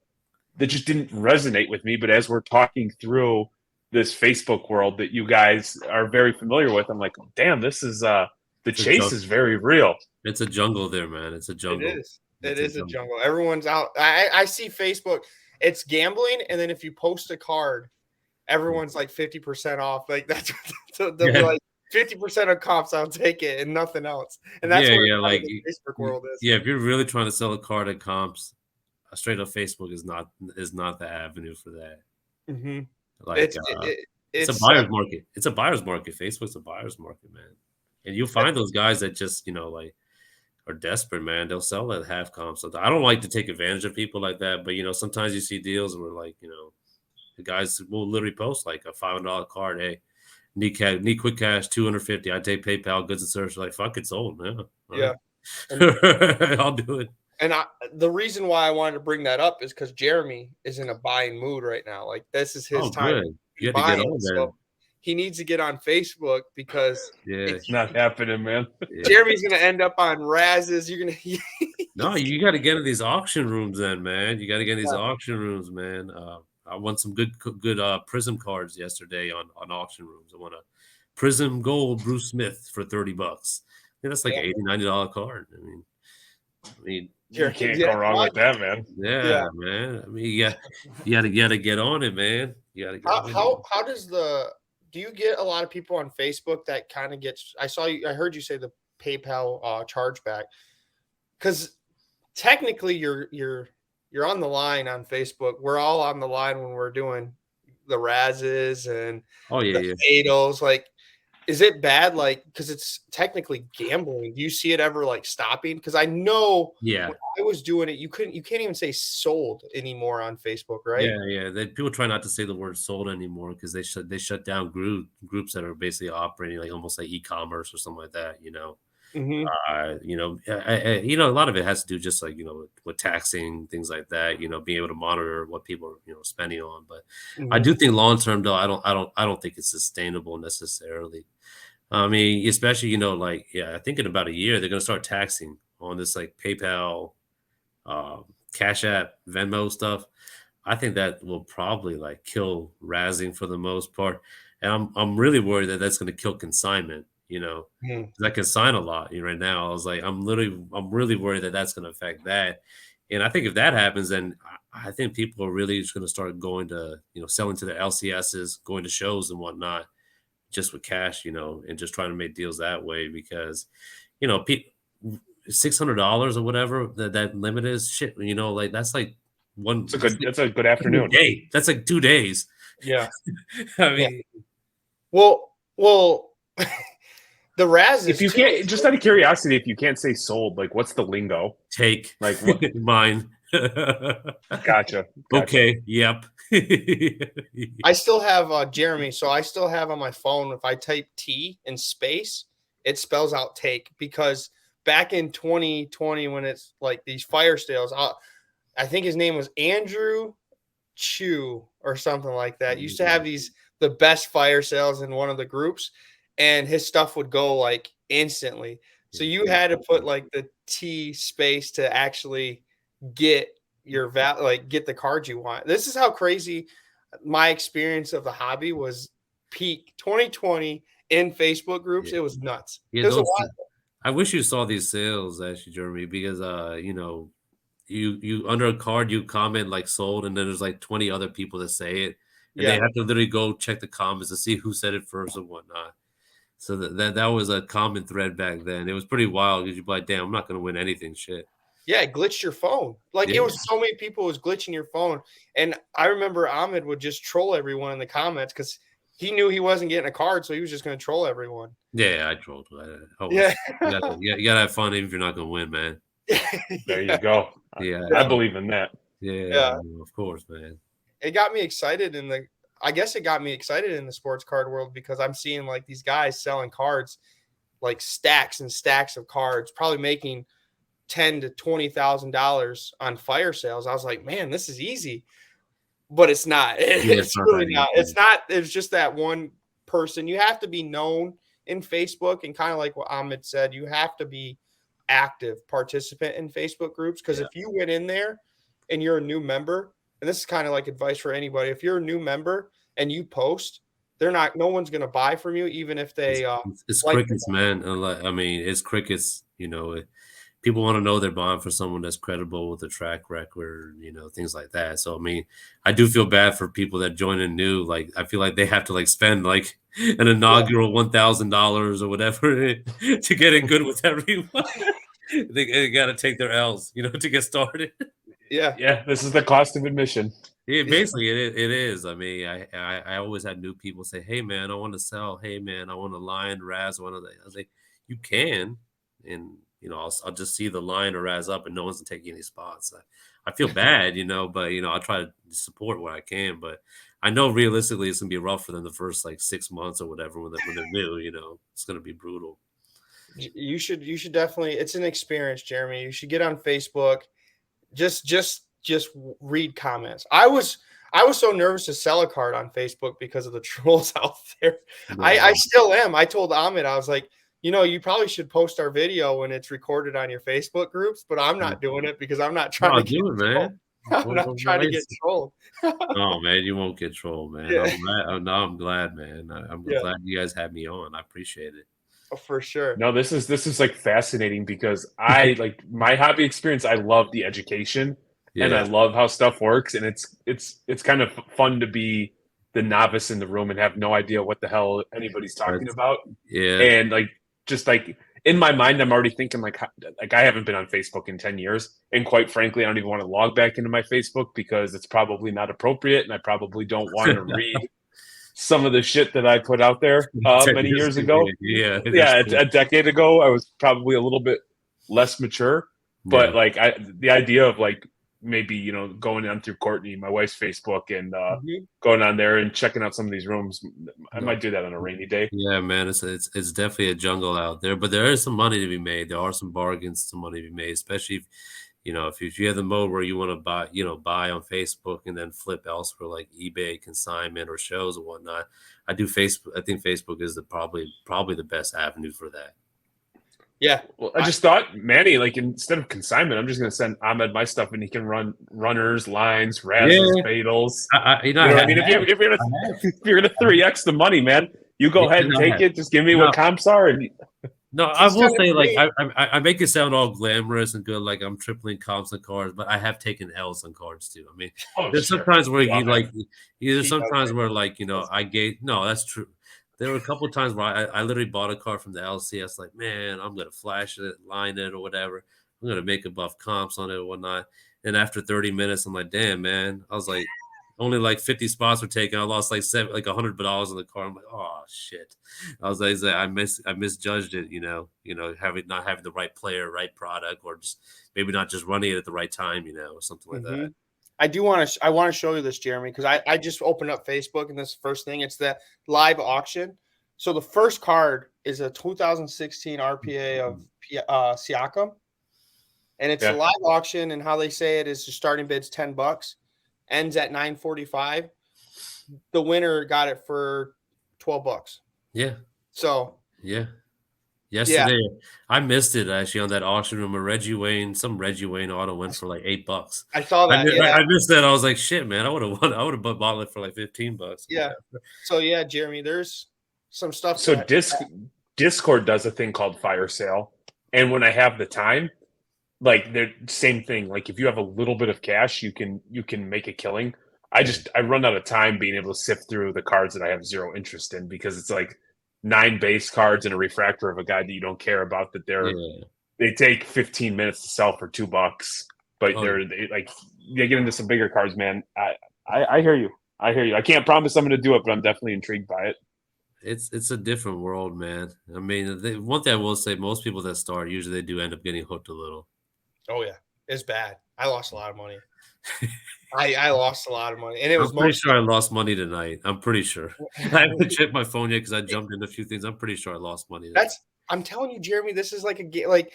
that just didn't resonate with me. But as we're talking through this Facebook world that you guys are very familiar with, I'm like, damn, this is the chase is very real. It's a jungle there, man. It's a jungle. It is a jungle. Everyone's out. I see Facebook. It's gambling, and then if you post a card, everyone's like 50% off. Like that's they'll be like 50% of comps. I'll take it and nothing else. And that's where like the Facebook world is. Yeah, if you're really trying to sell a card at comps, straight up Facebook is not the avenue for that. Mm-hmm. Like it's a buyer's market. It's a buyer's market. Facebook's a buyer's market, man. And you'll find those guys that just like are desperate, man. They'll sell at half comp. So I don't like to take advantage of people like that, but sometimes you see deals where like the guys will literally post like a $500 card. Hey, need quick cash, $250. I take PayPal, goods and services. Like fuck, it's sold, man. Yeah, I'll do it. And the reason why I wanted to bring that up is because Jeremy is in a buying mood right now. Like this is his time. Good. You have to get on there. So he needs to get on Facebook because it's not happening, man. Jeremy's gonna end up on Raz's. You're gonna No, you got to get in these auction rooms, then, man. You got to get in these auction rooms, man. I won some good Prism cards yesterday on auction rooms. I won a Prism Gold Bruce Smith for $30. Yeah, that's like $80, $90 card. I mean. You can't go wrong with that, man. Yeah, man. I mean, you got to get on it, man. You got to get how does do you get a lot of people on Facebook that kind of gets? I heard you say the PayPal chargeback, because technically you're on the line on Facebook. We're all on the line when we're doing the Razes and the Fados. Like, is it bad? Like, because it's technically gambling. Do you see it ever like stopping? Because I know when I was doing it, you can't even say sold anymore on Facebook, right? Yeah. People try not to say the word sold anymore because they shut down groups that are basically operating like almost like e-commerce or something like that. Mm-hmm. A lot of it has to do just like with taxing, things like that. Being able to monitor what people are spending on. But I do think long term though, I don't think it's sustainable necessarily. I mean, especially I think in about a year they're gonna start taxing on this like PayPal, Cash App, Venmo stuff. I think that will probably like kill razzing for the most part, and I'm really worried that that's gonna kill consignment. I consign a lot right now. I was like, I'm really worried that that's gonna affect that, and I think if that happens, then I think people are really just gonna start going to selling to the LCSs, going to shows and whatnot. Just with cash, and just trying to make deals that way because, $600 or whatever that limit is shit. Like that's like one. That's a good afternoon. Day. That's like 2 days. Yeah. I mean, well, the Raz. If you can't, just out of curiosity, if you can't say sold, like what's the lingo? Take like what? Mine. Gotcha. Okay. Yep. I still have Jeremy, so I still have on my phone. If I type T in space, it spells out take, because back in 2020 when it's like these fire sales, I think his name was Andrew Chu or something like that. Used to have the best fire sales in one of the groups, and his stuff would go like instantly. So you had to put like the T space to actually get your get the cards you want. This is how crazy my experience of the hobby was. Peak 2020 in Facebook groups. It was nuts. I wish you saw these sales actually, Jeremy, because you under a card you comment like sold, and then there's like 20 other people that say it, and they have to literally go check the comments to see who said it first and whatnot. So that was a common thread back then. It was pretty wild because you'd be like, damn, I'm not going to win anything. Shit. Yeah, it glitched your phone. Like it was so many people was glitching your phone. And I remember Ahmed would just troll everyone in the comments because he knew he wasn't getting a card, so he was just going to troll everyone. Yeah, I trolled. You gotta have fun even if you're not going to win, man. There you go. Yeah, I believe in that. Yeah, of course, man. it got me excited I guess it got me excited in the sports card world because I'm seeing like these guys selling cards, like stacks and stacks of cards, probably making $10,000 to $20,000 on fire sales. I was like, man, this is easy, but it's not. It's not really that not. easy. It's not. It's just that one person. You have to be known in Facebook, and kind of like what Ahmed said, you have to be active participant in Facebook groups. Because if you went in there and you're a new member, and this is kind of like advice for anybody, if you're a new member and you post, no one's going to buy from you, even if they It's like crickets, man. I mean, it's crickets. People want to know they're buying for someone that's credible with a track record, things like that. So, I mean, I do feel bad for people that join in new. Like, I feel like they have to like spend like an inaugural $1,000 or whatever to get in good with everyone. They got to take their L's, to get started. Yeah. This is the cost of admission. Yeah, basically it is. I mean, I always had new people say, "Hey man, I want to sell. Hey man, I want a lion Raz." I was like, "You can," and I'll just see the lion or Raz up, and no one's taking any spots. I feel bad, but I try to support what I can. But I know realistically it's gonna be rough for them the first like 6 months or whatever when they're new. It's gonna be brutal. You should definitely. It's an experience, Jeremy. You should get on Facebook. Just read comments. I was so nervous to sell a card on Facebook because of the trolls out there. I still am. I told Ahmed, I was like, you probably should post our video when it's recorded on your Facebook groups, but I'm not doing it because I'm not trying to get do it, man. I'm not trying to get trolled. Oh man, you won't get trolled, man. Yeah. I'm glad, man. I'm glad you guys had me on. I appreciate it. Oh, for sure. No, this is like fascinating because I like my hobby experience. I love the education and I love how stuff works, and it's kind of fun to be the novice in the room and have no idea what the hell anybody's talking about. Yeah, And like just like in my mind, I'm already thinking like I haven't been on Facebook in 10 years, and quite frankly, I don't even want to log back into my Facebook because it's probably not appropriate, and I probably don't want to read some of the shit that I put out there many years ago. A decade ago, I was probably a little bit less mature, but like the idea of like maybe going on through Courtney, my wife's Facebook, and going on there and checking out some of these rooms, I might do that on a rainy day. Yeah, man, it's definitely a jungle out there, but there is some money to be made. There are some bargains, some money to be made, especially if if you have the mode where you want to buy on Facebook and then flip elsewhere like eBay, consignment, or shows and whatnot. I think Facebook is probably the best avenue for that. Yeah. Well, I just thought, Manny, like instead of consignment, I'm just going to send Ahmed my stuff and he can run runners, lines, razzles, fatals. If you're going to 3x the money, man, you go ahead and take it. Just give me what comps are. And no, I will say, like, I make it sound all glamorous and good, like I'm tripling comps on cards, but I have taken L's on cards too. I mean, there's sometimes where that's true. There were a couple of times where I literally bought a card from the LCS, like, man, I'm gonna flash it, line it, or whatever. I'm gonna make a buff comps on it or whatnot. And after 30 minutes, I'm like, damn, man, I was like, only like 50 spots were taken. I lost like $100 on the card. I'm like, oh shit. I was like, I misjudged it, not having the right player, right product, or just maybe not just running it at the right time, or something like that. I want to show you this, Jeremy, because I just opened up Facebook and this first thing, it's the live auction. So the first card is a 2016 RPA of Siakam, and it's a live auction. And how they say it is the starting bid's $10, ends at $9.45. The winner got it for $12. Yeah. So yesterday I missed it actually on that auction room. Some Reggie Wayne auto went for like $8. I saw that. I missed that. I was like, shit, man, I would have bought it for like $15. Yeah. So Jeremy, there's some stuff. So Discord does a thing called fire sale, and when I have the time, like they're same thing. Like if you have a little bit of cash, you can make a killing. I run out of time being able to sift through the cards that I have zero interest in because it's like 9 base cards and a refractor of a guy that you don't care about. That they take 15 minutes to sell for $2, but they get into some bigger cards, man. I hear you. I can't promise I'm going to do it, but I'm definitely intrigued by it. It's a different world, man. I mean, one thing I will say, most people that start usually they do end up getting hooked a little. Oh yeah. It's bad. I lost a lot of money. I lost a lot of money, and it was I'm pretty mostly sure I lost money tonight. I'm pretty sure. I haven't checked my phone yet because I jumped into a few things. I'm pretty sure I lost money tonight. I'm telling you, Jeremy, this is like a game. Like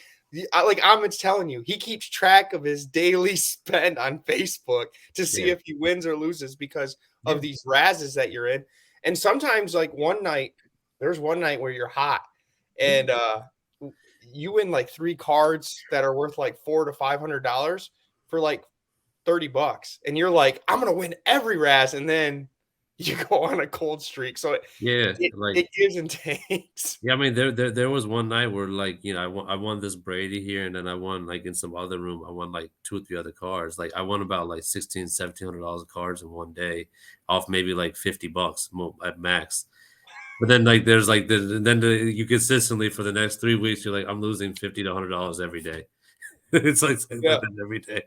Ahmed's telling you, he keeps track of his daily spend on Facebook to see if he wins or loses because of these razzes that you're in. And sometimes, like there's one night where you're hot, and you win like 3 cards that are worth like $400 to $500 for like $30, and you're like, I'm gonna win every razz, and then you go on a cold streak. So it gives and takes. Yeah, I mean, there was one night where, like, you know, I won this Brady here, and then I won, like, in some other room, I won like 2 or 3 other cards. Like, I won about like $1,700 of cards in one day, off maybe like $50 at max. But then, like, there's like you consistently for the next 3 weeks, you're like, I'm losing $50 to $100 every day. It's like every day.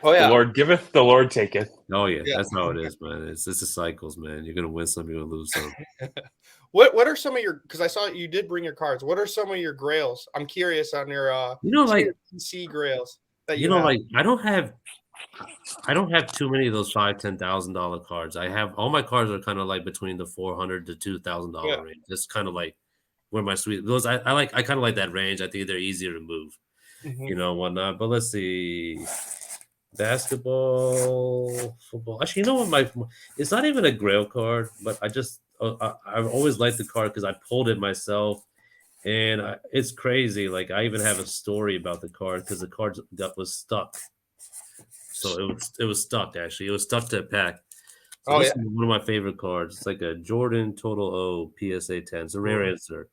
Oh yeah, the Lord giveth, the Lord taketh. Oh yeah, that's how it is, man. It's the cycles, man. You're gonna win some, you're gonna lose some. What are some of your? Because I saw you did bring your cards. What are some of your grails? I'm curious on your like PC grails that you know, like I don't have too many of those $5,000-$10,000 cards. I have all my cards are kind of like between the $400 to $2,000 range. That's kind of like where my sweet those I kind of like that range. I think they're easier to move, you know, whatnot. But let's see. Basketball, football. Actually, you know what? It's not even a grail card, but I've always liked the card because I pulled it myself, and it's crazy. Like I even have a story about the card because the card was stuck. So it was stuck. Actually, it was stuck to a pack. So this is one of my favorite cards. It's like a Jordan Total O PSA 10. It's a rare insert.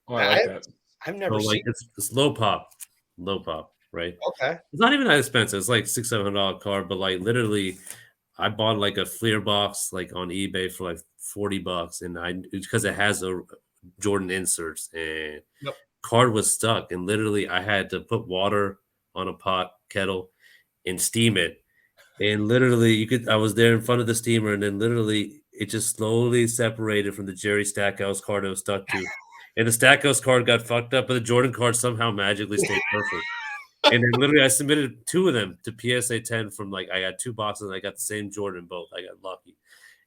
Oh, I like that. I've never seen. Like it's low pop. Right? Okay. It's not even that expensive. It's like $600-$700 card, but like literally, I bought like a Fleer box like on eBay for like $40, and because it has a Jordan inserts, and card was stuck, and literally I had to put water on a kettle and steam it, and literally I was there in front of the steamer, and then literally it just slowly separated from the Jerry Stackhouse card it was stuck to, and the Stackhouse card got fucked up, but the Jordan card somehow magically stayed perfect. And then literally I submitted 2 of them to PSA 10 from like I got 2 boxes and I got the same Jordan both. I got lucky.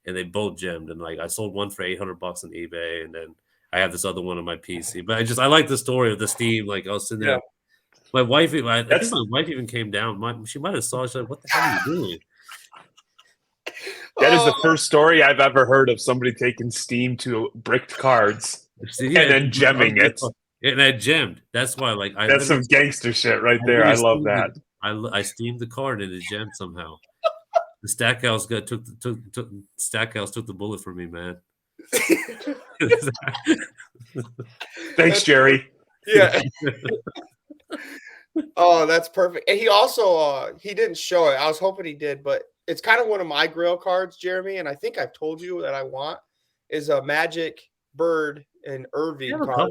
And they both gemmed. And like I sold one for $800 on eBay, and then I have this other one on my PC. But I like the story of the steam. Like I was sitting there. My wife, I think my wife even came down. She might have saw it. She's like, what the hell are you doing? That is the first story I've ever heard of somebody taking steam to bricked cards and then gemming it. And I gemmed. That's why, like, that's some gangster shit right there. I love that. I steamed the card and it gemmed somehow. The Stackhouse Stackhouse took the bullet for me, man. Thanks, Jerry. Yeah. Oh, that's perfect. And he also he didn't show it. I was hoping he did, but it's kind of one of my grail cards, Jeremy. And I think I've told you that I want is a Magic Bird and Irving card.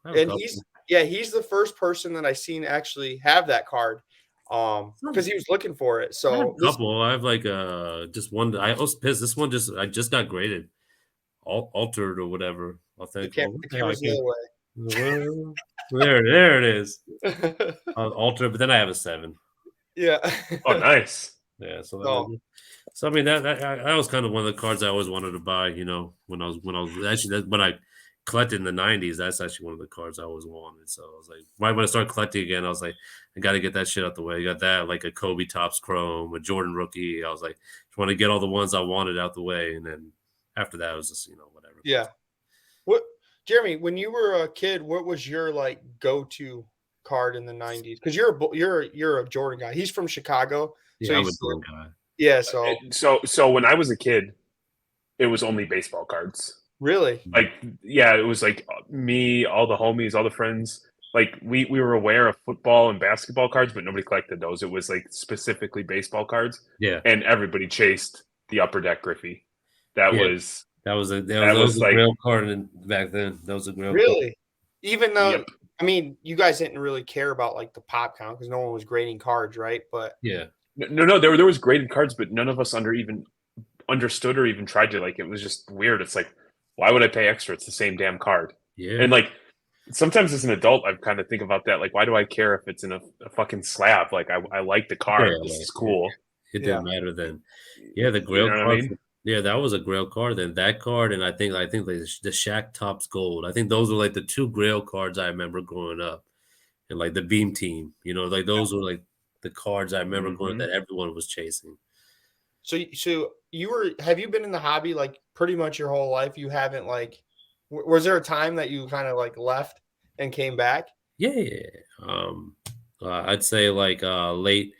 And he's the first person that I seen actually have that card, because he was looking for it. So I have like just one. I was pissed. This one I just got graded, altered or whatever. I think the camera's the other way. There it is. Altered, but then I have a 7. Yeah. Oh, nice. Yeah. So I mean that was kind of one of the cards I always wanted to buy. You know, when I was actually when I collected in the 90s, that's actually one of the cards I always wanted. So I was like, right when I started collecting again, I was like, I got to get that shit out the way. I got that, like a Kobe Topps Chrome, a Jordan rookie. I was like, just want to get all the ones I wanted out the way. And then after that, it was just, whatever. Yeah. Jeremy, when you were a kid, what was your like go-to card in the 90s? Because you're a Jordan guy. He's from Chicago. Yeah, so I'm a Jordan guy. Yeah. So when I was a kid, it was only baseball cards. Really? Like, yeah, it was like me, all the homies, all the friends. Like we were aware of football and basketball cards, but nobody collected those. It was like specifically baseball cards. Yeah. And everybody chased the Upper Deck Griffey. That was a grail card back then. That was a grail really card. Even though I mean, you guys didn't really care about like the pop count because no one was grading cards, right? But no, there was graded cards, but none of us even understood or even tried to. Like, it was just weird. It's like, why would I pay extra? It's the same damn card. Yeah. And like sometimes as an adult, I kind of think about that. Like, why do I care if it's in a fucking slab? Like, I like the Yeah, car. This like is cool. it Yeah. didn't matter then. Yeah, the You Grail know what I card. mean? Yeah, that was a Grail card. Then that card, and I think like the Shaq Tops Gold. I think those were like the two Grail cards I remember growing up, and like the Beam Team. Like those were like the cards I remember growing Hmm. that everyone was chasing. So have you been in the hobby like pretty much your whole life? You haven't like, was there a time that you kind of like left and came back? Yeah, yeah, yeah. I'd say like late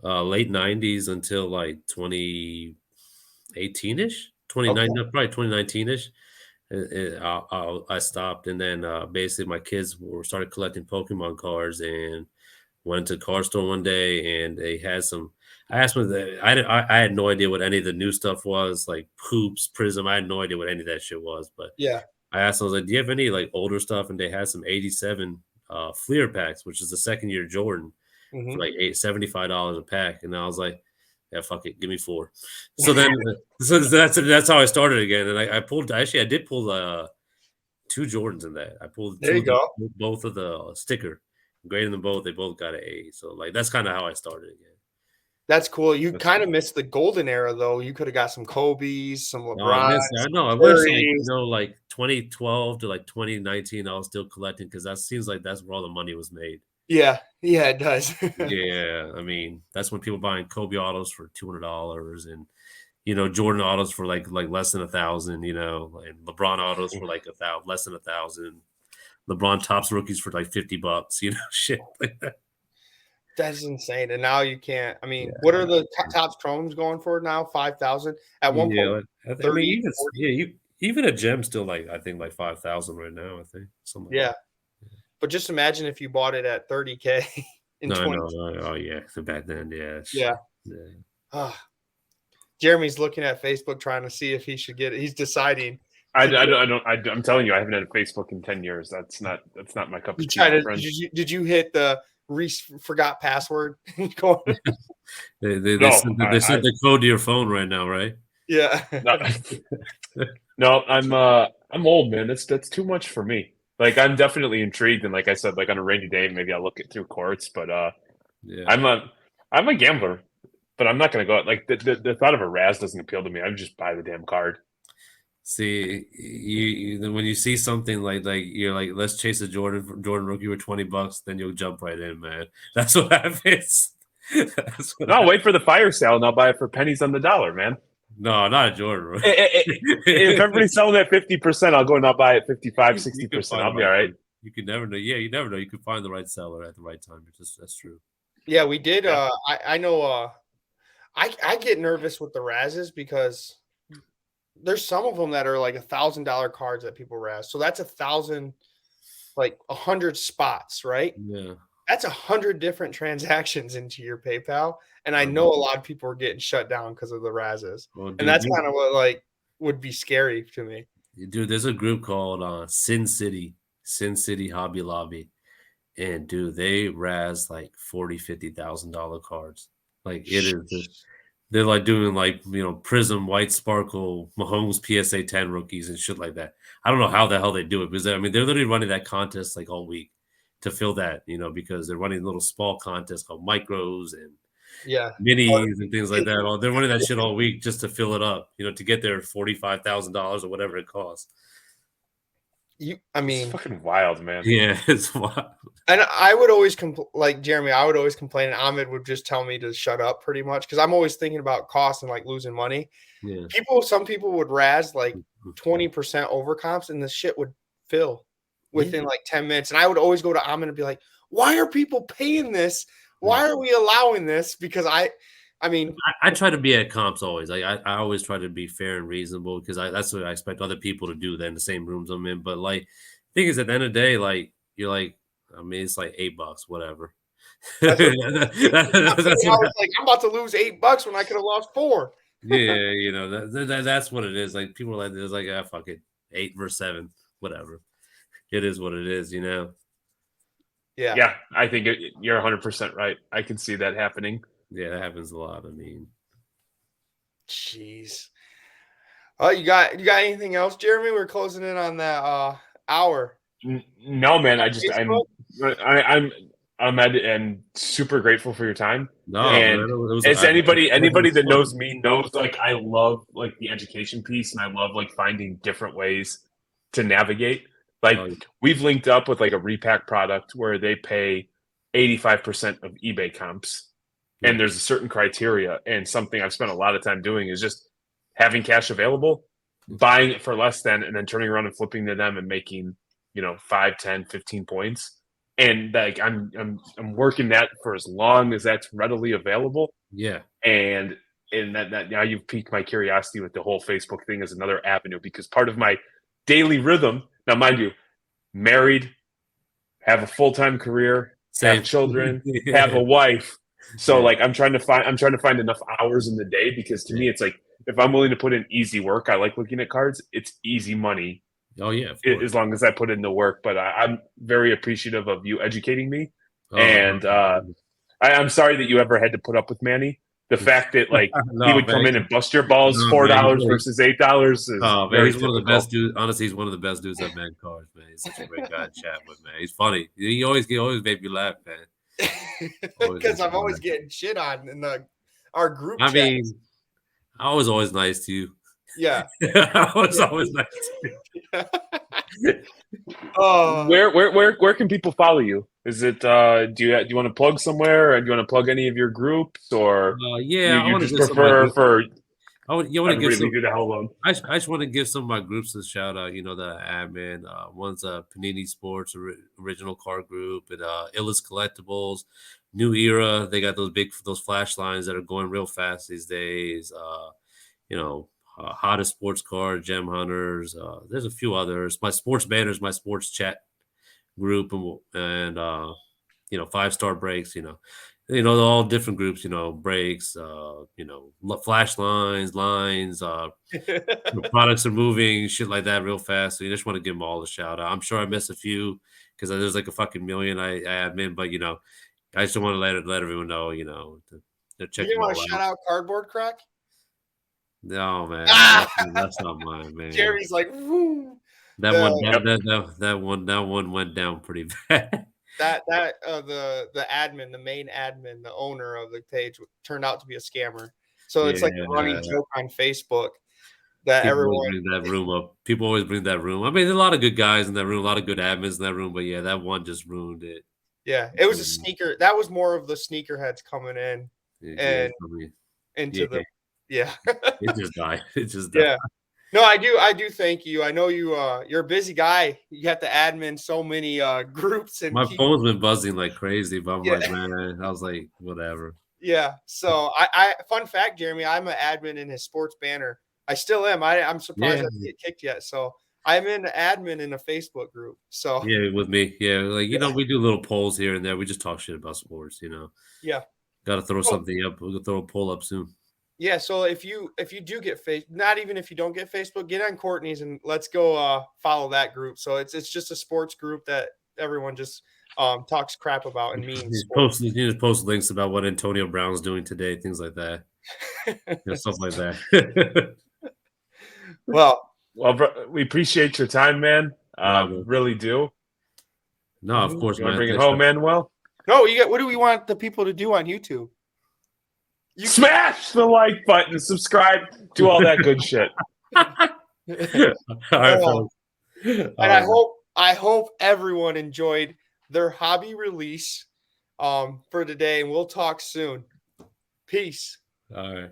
90s until like 2018-ish, 29, Okay. no, probably 2019-ish. I stopped, and then basically my kids were started collecting Pokemon cards, and went to the card store one day, and they had some. I asked them. I had no idea what any of the new stuff was, like Hoops, Prism. I had no idea what any of that shit was, but Yeah. I asked them, I was like, "Do you have any like older stuff?" And they had some '87 Fleer packs, which is the second year Jordan, for Hmm. like $75 a pack. And I was like, "Yeah, fuck it, give me four." So then, so that's how I started again. And I pulled. Actually, I did pull two Jordans in that. I pulled There two you of the go. both of the sticker, graded them both. They both got an A. So like that's kind of how I started again. That's cool. You That's kind of cool. missed the golden era though. You could have got some Kobe's, some No, I LeBrons, miss. I some know. I wish like Curry's. like 2012 to like 2019, I was still collecting because that seems like that's where all the money was made. Yeah. Yeah, it does. Yeah, I mean that's when people buying Kobe autos for $200, and Jordan autos for like less than 1,000. And LeBron autos for like less than 1,000. LeBron tops rookies for like $50. Shit like that. That's insane. And now you can't. I Yeah, mean, what are the tops chromes going for now? 5,000 at one point. yeah. I mean, 30, even 40. even a gem still like I think like 5,000 right now. I think something like Yeah. that. But just imagine if you bought it at 30K in No, 20. no, no. Oh yeah, so back then, yeah, Yeah. yeah. Ah, Jeremy's looking at Facebook trying to see if he should get it. He's deciding I to get it. don't. I'm telling you, I haven't had a Facebook in 10 years. That's not my cup You of tea, try my to friend. did you hit the forgot password? Going- They No, sent the code to your phone right now, right? yeah. no, no. I'm old, man. That's too much for me. Like, I'm definitely intrigued, and like I said, like on a rainy day, maybe I'll look it through courts. But Yeah. I'm a gambler, but I'm not gonna go. Like the thought of a Raz doesn't appeal to me. I would just buy the damn card. See, when you see something like you're like, let's chase a Jordan rookie for $20, then you'll jump right in, man. That's what happens. That's what No, I'll happens. wait for the fire sale and I'll buy it for pennies on the dollar, man. No, not a Jordan I- I- If rookie. everybody's selling at 50%, I'll go and I'll buy it 55, You can 60%. find the I'll be right all right. one. You can never know. Yeah, you never know. You can find the right seller at the right time. That's true. Yeah, we did. Yeah. I know I get nervous with the Razes because there's some of them that are like $1,000 cards that people Raz. So that's 1,000, like 100 spots, right? Yeah. That's 100 different transactions into your PayPal. And I Uh, know a lot of people are getting shut down because of the Razes. well, And that's kind of what like would be scary to me. dude, there's a group called Sin City Hobby Lobby, and dude, they razz like $40,000-$50,000 cards. Like it is. They're like doing like Prism, White Sparkle, Mahomes PSA 10 rookies and shit like that. I don't know how the hell they do it because I mean they're literally running that contest like all week to fill that, because they're running little small contests called micros and Yeah. minis and things like that. They're running that shit all week just to fill it up, to get their $45,000 or whatever it costs. I It's mean, fucking wild, man. Yeah, it's wild. and I would always like Jeremy, I would always complain, and Ahmed would just tell me to shut up pretty much because I'm always thinking about cost and like losing money. Yeah. Some people would razz like 20% overcomps, and the shit would fill within like 10 minutes. And I would always go to Ahmed and be like, why are people paying this? Why are we allowing this? Because I mean, I try to be at comps always. Like I always try to be fair and reasonable because that's what I expect other people to do. Then the same rooms I'm in, but like, thing is, at the end of the day, like you're like, I mean, it's like $8, whatever. that's what, That's I was like, I'm about to lose $8 when I could have lost 4. Yeah, that's what it is. Like people are like, it's like, fuck it, 8 versus 7, whatever. It is what it is, Yeah. Yeah, I think you're 100% right. I can see that happening. Yeah, that happens a lot. I mean, jeez. Oh, you got anything else, Jeremy? We're closing in on that hour. No, man. Facebook? I'm and super grateful for your time. No, Yeah. man, And it was as it anybody was that fun. knows me knows, like, I love like the education piece, and I love like finding different ways to navigate. Like, Oh, we've linked up with like a repack product where they pay 85% of eBay comps, yeah, and there's a certain criteria. And something I've spent a lot of time doing is just having cash available, buying it for less than, and then turning around and flipping to them and making, 5, 10, 15 points. And like I'm working that for as long as that's readily available. yeah, And that now you've piqued my curiosity with the whole Facebook thing as another avenue, because part of my daily rhythm, now mind you, married, have a full-time career, have same. children, have Yeah, a wife. So yeah, like I'm trying to find enough hours in the day, because to yeah. me it's like, if I'm willing to put in easy work, I like looking at cards, it's easy money Oh, yeah, of course. as long as I put in the work. But I'm very appreciative of you educating me. Oh, And I'm sorry that you ever had to put up with Manny. The fact that like he no, would man. come in and bust your balls No, man. $4 versus $8 is Oh, man, very he's one of the best typical. dudes. Honestly, he's one of the best dudes I've met in college, man. He's such a great guy to chat with, man. He's funny. He always made me laugh, man. Always Because makes I'm me always laugh. getting shit on in our group I chat. mean, I was always nice to you. Yeah. I was Yeah. always nice to you. Uh, Where can people follow you? Is it do you want to plug somewhere, or do you want to plug any of your groups, or Yeah, I you want to just give some of my prefer group. for You want to give everybody to some. leave you the hell alone? I just want to give some of my groups a shout out. You know, the admin. One's Panini Sports original card group, and Illis Collectibles, New Era. They got those flash lines that are going real fast these days. You know, Hottest Sports Card, Gem Hunters. There's a few others. My Sports Banners, my Sports Chat group, and 5-star breaks. All different groups. Breaks. Flash lines. The products are moving, shit like that, real fast. So you just want to give them all a shout out. I'm sure I missed a few because there's like a fucking million I admin, but I just want to let everyone know, to you check didn't them want all to shout out. out Cardboard Crack? No, man, Ah! that's not mine, man. Jerry's like, woo. That one, The that, Yep. that one went down pretty bad. the admin, the main admin, the owner of the page turned out to be a scammer. So it's like a running Yeah, joke on Facebook that people always everyone. bring that room up. People always bring that room. I mean, there's a lot of good guys in that room, a lot of good admins in that room, but yeah, that one just ruined it. Yeah, it was a sneaker. That was more of the sneakerheads coming in Yeah, and I mean, into yeah, the. Yeah. it just died. It just died. Yeah. No, I do thank you. I know you're a busy guy. You have to admin so many groups and My keep. phone's been buzzing like crazy, but I'm Yeah. like, man, I was like, whatever. Yeah. So I fun fact, Jeremy, I'm an admin in his sports banner. I still am. I'm surprised Yeah, I didn't get kicked yet. So I'm an admin in a Facebook group. So yeah, with me, yeah, like yeah. we do little polls here and there. We just talk shit about sports, Yeah. Got to throw Oh, something up. We'll throw a poll up soon. yeah. So if you do get not even if you don't get Facebook, get on Courtney's and let's go follow that group. So it's just a sports group that everyone just talks crap about and means sports. You just post links about what Antonio Brown's doing today, things like that, stuff like that. Well, Well, bro, we appreciate your time, man. No, man. Really do. No, of course, You want to man. bring it Thanks, home, Manuel? no, what do we want the people to do on YouTube? You Smash the like button, subscribe, do all that good shit. all right, Oh, fellas. and I hope everyone enjoyed their hobby release for today, and we'll talk soon. Peace. All right.